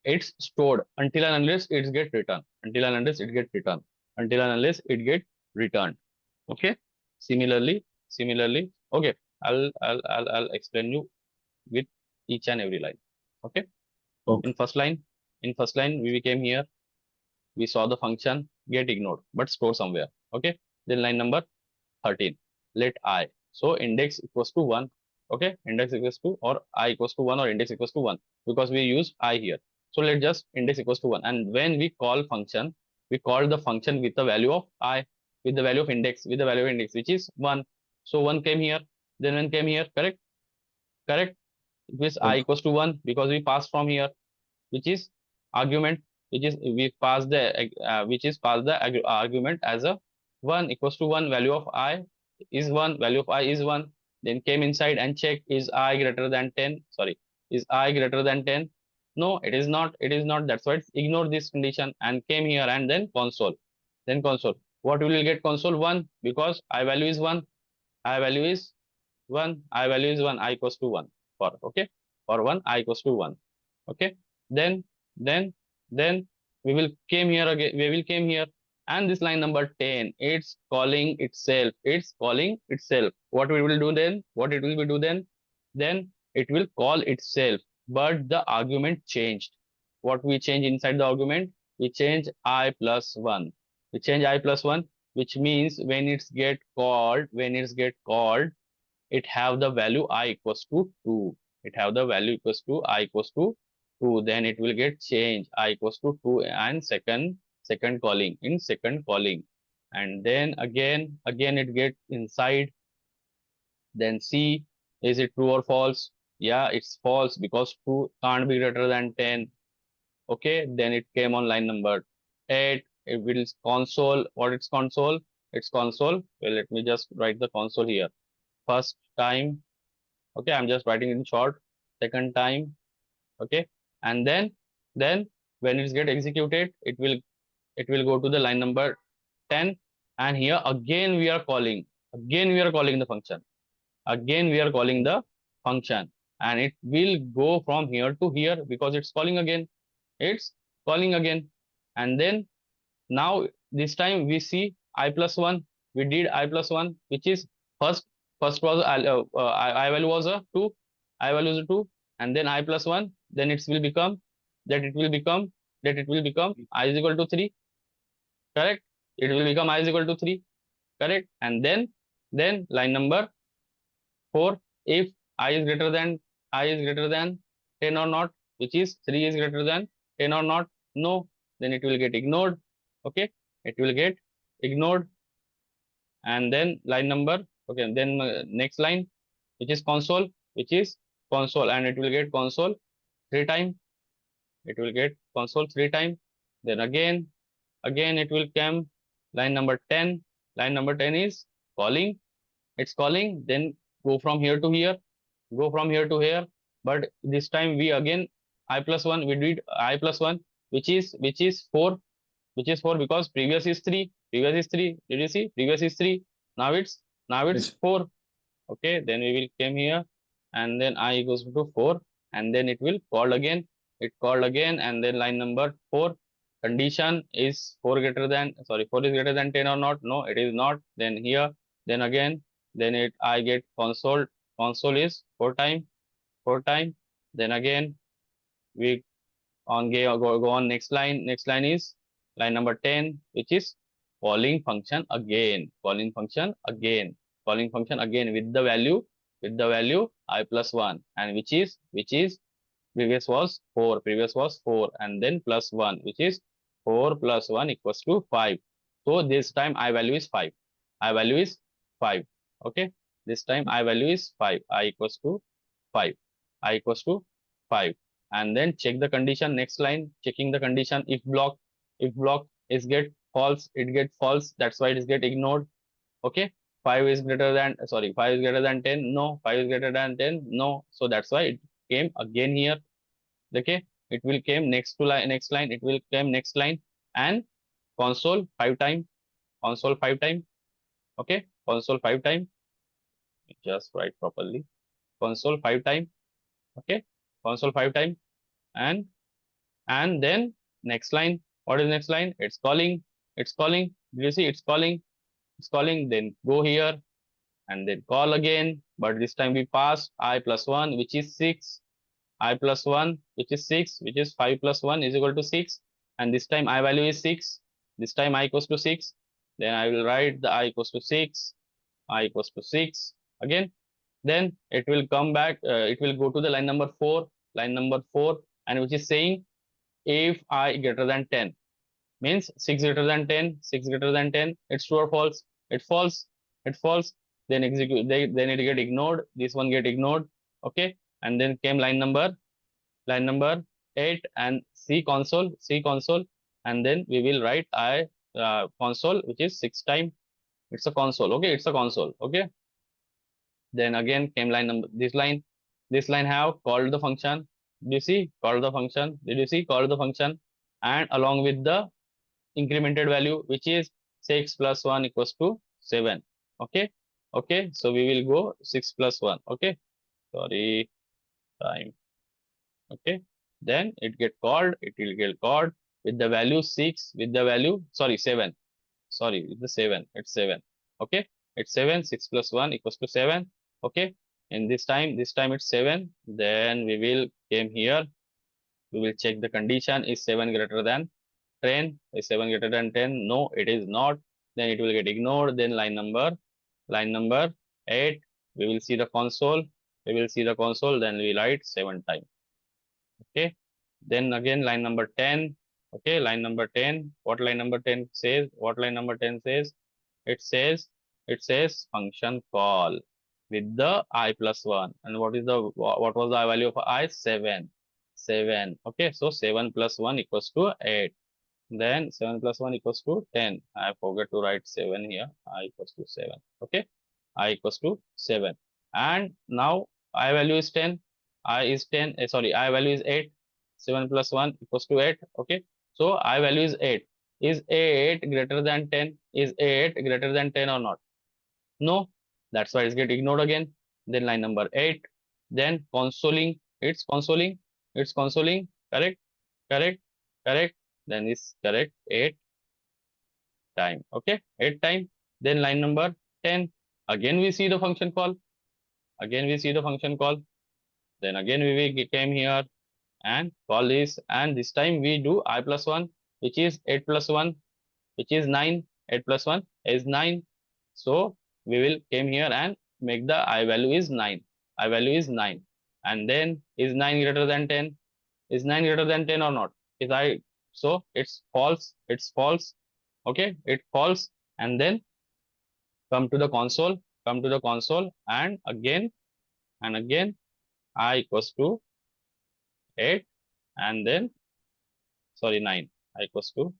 A: it's stored until and unless it get returned. Okay. Similarly. Okay. I'll explain you with each and every line. Okay.
E: Okay.
A: In first line, we came here. We saw the function get ignored, but store somewhere. Okay. Then line number 13. Let I. So index equals to 1. Okay. Index equals to, or I equals to 1, or index equals to 1, because we use I here. So let just index equals to 1. And when we call function, we call the function with the value of I, with the value of index, which is 1. So 1 came here, then 1 came here. Correct. This I equals to 1 because we passed from here, which is argument, we pass the argument as a 1 equals to 1. Value of I is 1. Then came inside and check, is I greater than 10? Sorry, is I greater than 10? No, it is not. That's why it's ignore this condition and came here, and then console. What will you get? Console 1, because I value is 1. I value is 1. I equals to 1. For 1, I equals to 1. Okay. Then we will came here again. And this line number 10, it's calling itself. What we will do then? Then it will call itself, but the argument changed. What we change inside the argument? we change I plus 1. We change I plus 1, which means when it's get called, it have the value I equals to 2. It have the value equals to I equals to 2. Then it will get changed I equals to 2 and second calling in second calling. And then again it get inside. Then see, is it true or false? Yeah, it's false because 2 can't be greater than 10. Okay, then it came on line number 8. It will console. What it's console? It's console. Well, let me just write the console here. First time. Okay, I'm just writing in short. Second time. Okay, and then when it's get executed, it will go to the line number 10, and here again we are calling. Again we are calling the function. Again we are calling the function, and it will go from here to here because it's calling again. It's calling again. And then now this time we see I plus 1. We did I plus 1, which is first was I value was a 2. I value is a 2, and then I plus 1. Then it will become I is equal to 3. Correct. It will become I is equal to 3. Correct. And then line number 4, if I is greater than 10 or not, which is 3 is greater than 10 or not, no, then it will get ignored. Okay, it will get ignored. And then line number, okay, then next line, which is console, and it will get console 3 times. It will get console 3 times. Then again it will come line number 10. Line number 10 is calling. It's calling. Then go from here to here. But this time we again I plus 1. We did I plus 1, which is 4. Which is 4 because previous is 3. Did you see? Previous is 3. Now it's
E: Yes.
A: 4. Okay, then we will come here, and then I equals to 4, and then it will call again. It called again, and then line number 4. Condition is 4 is greater than 10 or not? No, it is not. Then here, then again, then I get console. Console is 4 time. Then again we go on next line. Next line is line number 10, which is calling function again. Calling function again with the value I plus 1, and which is previous was 4, and then plus 1, which is 4 plus 1 equals to 5. So this time I value is 5. Okay, this time I value is 5. I equals to 5. And then check the condition. Next line, checking the condition. If block is get false, it get false. That's why it is get ignored. Okay, 5 is greater than 10. No, 5 is greater than 10. No, so that's why it came again here. Okay, it will came next line. It will came next line, and console 5 time. Okay, console 5 time. Just write properly. Console 5 time. Okay, console 5 time. And then next line. What is next line? It's calling. Did you see? It's calling. Then go here and then call again. But this time we passed I plus 1, which is 6. I plus 1, which is 6, which is 5 plus 1 is equal to 6. And this time I value is 6. This time I equals to 6. Then I will write the I equals to 6. Again. Then it will come back. It will go to the line number 4. And which is saying if I greater than 10, means 6 greater than 10. It's true or false? It's false. Then execute. Then it get ignored. This one get ignored. Okay, and then came line number 8, and C console, and then we will write I console, which is 6 time. It's a console. Okay, it's a console. Okay, then again came line number this line have called the function. Did you see? Called the function, and along with the incremented value, which is 6 plus 1 equals to 7. Okay, so we will go 6 plus 1. Okay, sorry, time. Okay, then it will get called with the value 6, with the value 7. With the 7, it's 7. Okay, it's 7. 6 plus 1 equals to 7. Okay, and this time it's 7. Then we will came here, we will check the condition is 7 greater than 10? Is 7 greater than 10? No, it is not. Then it will get ignored. Then line number 8, we will see the console. We will see the console, then we write 7 times. Okay. Then again line number 10. Okay, line number 10. What line number 10 says? What line number 10 says? It says function call with the I plus 1. And what was the value of I? 7. 7. Okay, so 7 plus 1 equals to 8. Then 7 plus 1 equals to 10. I forgot to write 7 here. I equals to 7. Okay, I equals to 7. And now I value is 10. I is 10. Sorry, I value is 8. 7 plus 1 equals to 8. Okay, so I value is 8. Is 8 greater than 10? Is 8 greater than 10 or not? No. That's why it's get ignored again. Then line number 8. Then consoling. It's consoling. It's consoling. Correct. Correct. Correct. Then is correct 8 time. Okay. 8 time. Then line number 10. Again we see the function call. Again we see the function call. Then again we came here and call this, and this time we do I plus 1, which is 8 plus 1, which is 9. 8 plus 1 is 9. So we will came here and make the I value is 9. I value is 9. And then is 9 greater than 10? Is 9 greater than 10 or not? So it's false. It's false. Okay, it false. And then come to the console. Come to the console, and again I equals to 8, and then sorry 9. I equals to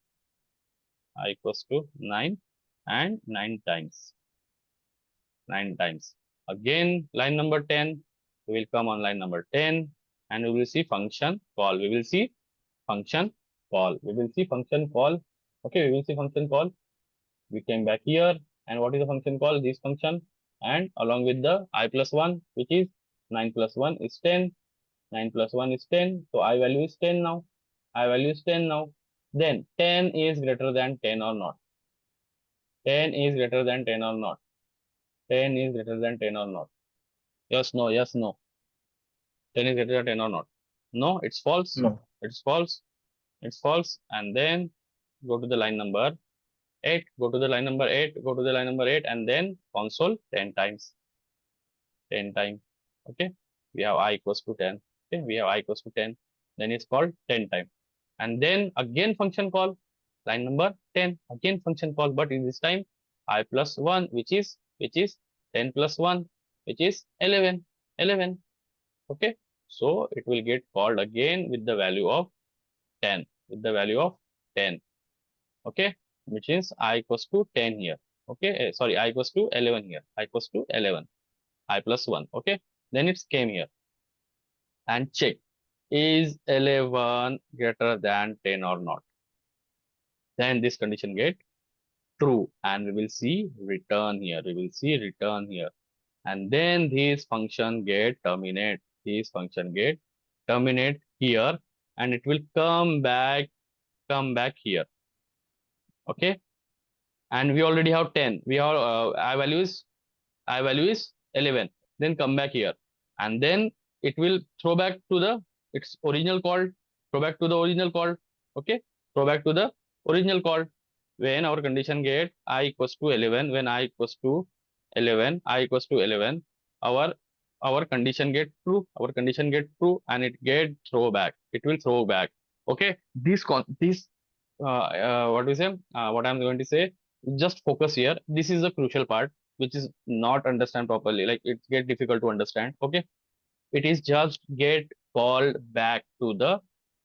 A: 9, and 9 times. 9 times. Again line number 10. We will come on line number 10, and we will see function call. We will see function call. We will see function call. Okay, we will see function call. We came back here, and what is the function call? This function, and along with the I plus 1, which is 9 plus 1 is 10. 9 plus 1 is 10. So I value is 10 now. I value is 10 now. Then 10 is greater than 10 or not? 10 is greater than 10 or not? 10 is greater than 10 or not? Yes, no, yes, no. 10 is greater than 10 or not? No, it's false.
E: No.
A: It's false. It's false. And then go to the line number 8. Go to the line number 8. Go to the line number 8, and then console 10 times. 10 times. Okay. We have I equals to 10. Okay. We have I equals to 10. Then it's called 10 times. And then again function call. Line number 10. Again function call. But in this time I plus 1, which is 10 plus 1, which is 11. 11. Okay. So it will get called again with the value of 10. With the value of 10. Okay. Which is I equals to 10 here. Okay. Sorry, I equals to 11 here. I equals to 11. I plus 1. Okay. Then it's came here and check, is 11 greater than 10 or not? Then this condition get true, and we will see return here. We will see return here. And then this function get terminate. This function get terminate here, and it will come back here. Okay. And we already have 10. We have I value is 11. Then come back here, and then it will throw back to the its original call. Throw back to the original call. Okay. Throw back to the original call. When our condition get I equals to 11, when I equals to 11, I equals to 11, our condition get true. Our condition get true, and it get throw back. It will throw back. Okay. What we say? What I'm going to say? Just focus here. This is the crucial part, which is not understand properly. Like it get difficult to understand. Okay. It is just get called back to the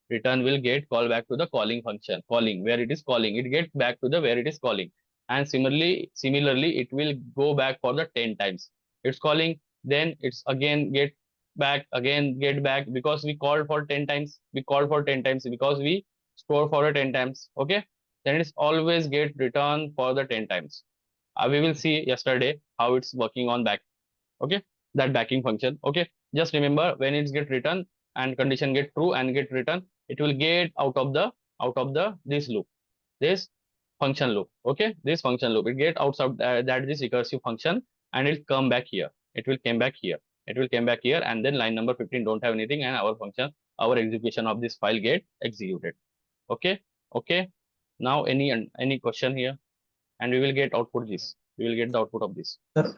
A: return will get called back to the calling function, calling where it is calling. It get back to the where it is calling, and similarly, it will go back for the 10 times. It's calling, then it's again get back because we called for 10 times. We called for 10 times because we store for the 10 times. Okay, then it's always get return for the 10 times. We will see yesterday how it's working on back. Okay, that backing function. Okay, just remember when it's get written and condition get true and get written, it will get out of the this loop, this function loop. Okay, this function loop, it get outside that this recursive function, and it'll come back here. It will come back here. It will come back here, and then line number 15 don't have anything, and our function, our execution of this file get executed. Okay. Okay. Now any question here, and we will get output this. We will get the output of this.
E: Sir,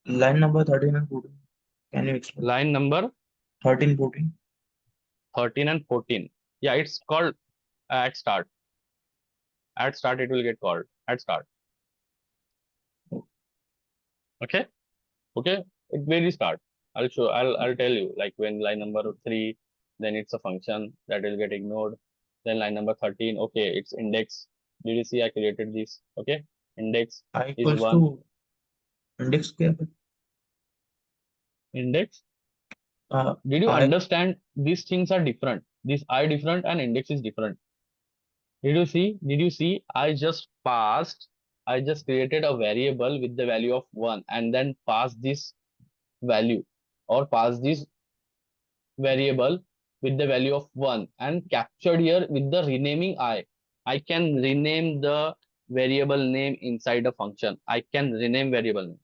E: line number 13 and 14. Can you explain?
A: Line number
E: 13, 14.
A: 13 and 14. Yeah, it's called at start. At start, it will get called at start. Okay. Okay. It very start. I'll tell you, like when line number 3, then it's a function that will get ignored. Then line number 13, okay, it's index. Did you see I created this? Okay. Index
E: I
A: is
E: equals
A: 1.
E: to index क्या है?
A: Index.
E: Uh,
A: Did you
E: I
A: understand? These things are different. This I different and index is different. Did you see? Did you see? I just created a variable with the value of 1 and then passed this value or pass this variable with the value of 1 and captured here with the renaming I. I can rename the variable name inside a function. I can rename variable name.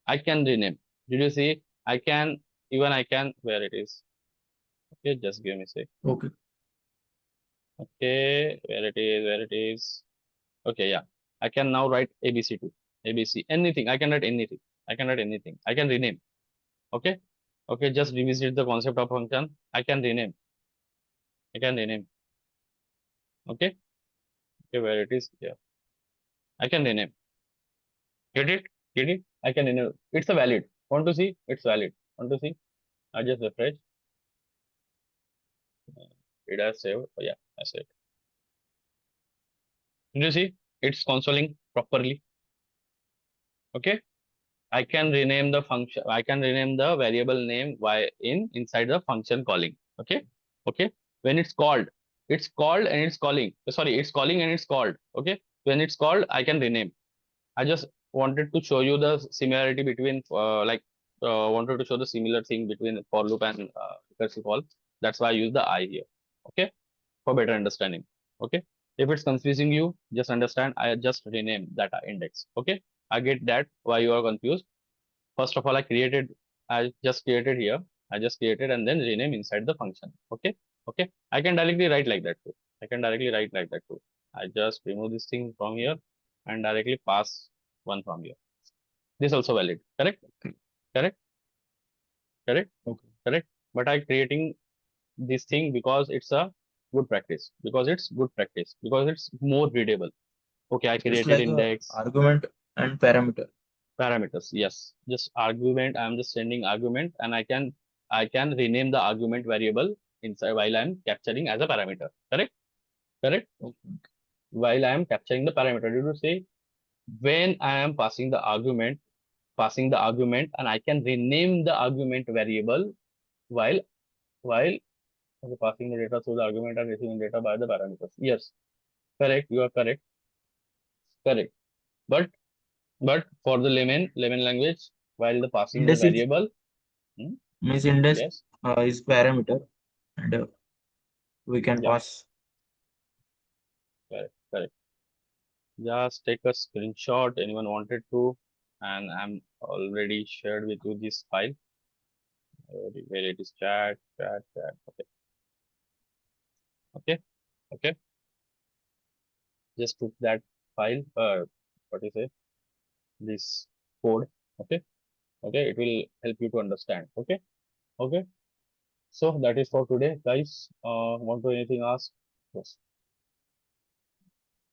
A: I can rename. Did you see? I can, where it is? Okay, just give me a sec.
E: okay.
A: Okay, where it is. Okay, yeah. I can now write ABC2, ABC, anything. I can write anything. I can write anything. I can rename. Okay. Okay, just revisit the concept of function. I can rename. I can rename. Okay. Okay, where it is? Yeah. I can rename. Get it? Get it? I can rename. It's a valid. Want to see? It's valid. Want to see? I just refresh. Did I save? Oh, yeah, I saved. Did you see? It's consoling properly. Okay. I can rename the function. I can rename the variable name inside the function calling. Okay. Okay. When it's called and it's calling. Sorry, it's calling and it's called. Okay. When it's called, I can rename. I just wanted to show you the similarity between wanted to show the similar thing between for loop and recursive call. That's why I use the I here. Okay. For better understanding. Okay. If it's confusing you, just understand I just rename that index. Okay. I get that why you are confused. First of all, I just created here. I just created and then rename inside the function. Okay. Okay. I can directly write like that too. I can directly write like that too. I just remove this thing from here and directly pass one from here. This also valid. Correct? Correct? Correct?
E: Okay.
A: Correct. But I creating this thing because it's a good practice. Because it's good practice. Because it's more readable. Okay, I
E: Just
A: created
E: like a
A: index.
E: argument and parameter.
A: Parameters, yes. Just argument. I'm just sending argument and I can rename the argument variable inside while I'm capturing as a parameter. Correct? Correct?
E: Okay.
A: While I am capturing the parameter, did you say when I am passing the argument and I can rename the argument variable while okay, passing the data through the argument and receiving data by the parameters. Yes, correct. You are correct. Correct. But for the layman language, while the passing the
E: Index is
A: variable, hmm,
E: means index
A: yes,
E: is parameter and we can
A: yeah,
E: pass.
A: correct, correct. Just take a screenshot. Anyone wanted to, and I'm already shared with you this file. Where it is chat. Okay, okay, okay. Just took that file. What you say? This code. Okay, okay. It will help you to understand. Okay, okay. So that is for today, guys. Want to anything ask? Yes.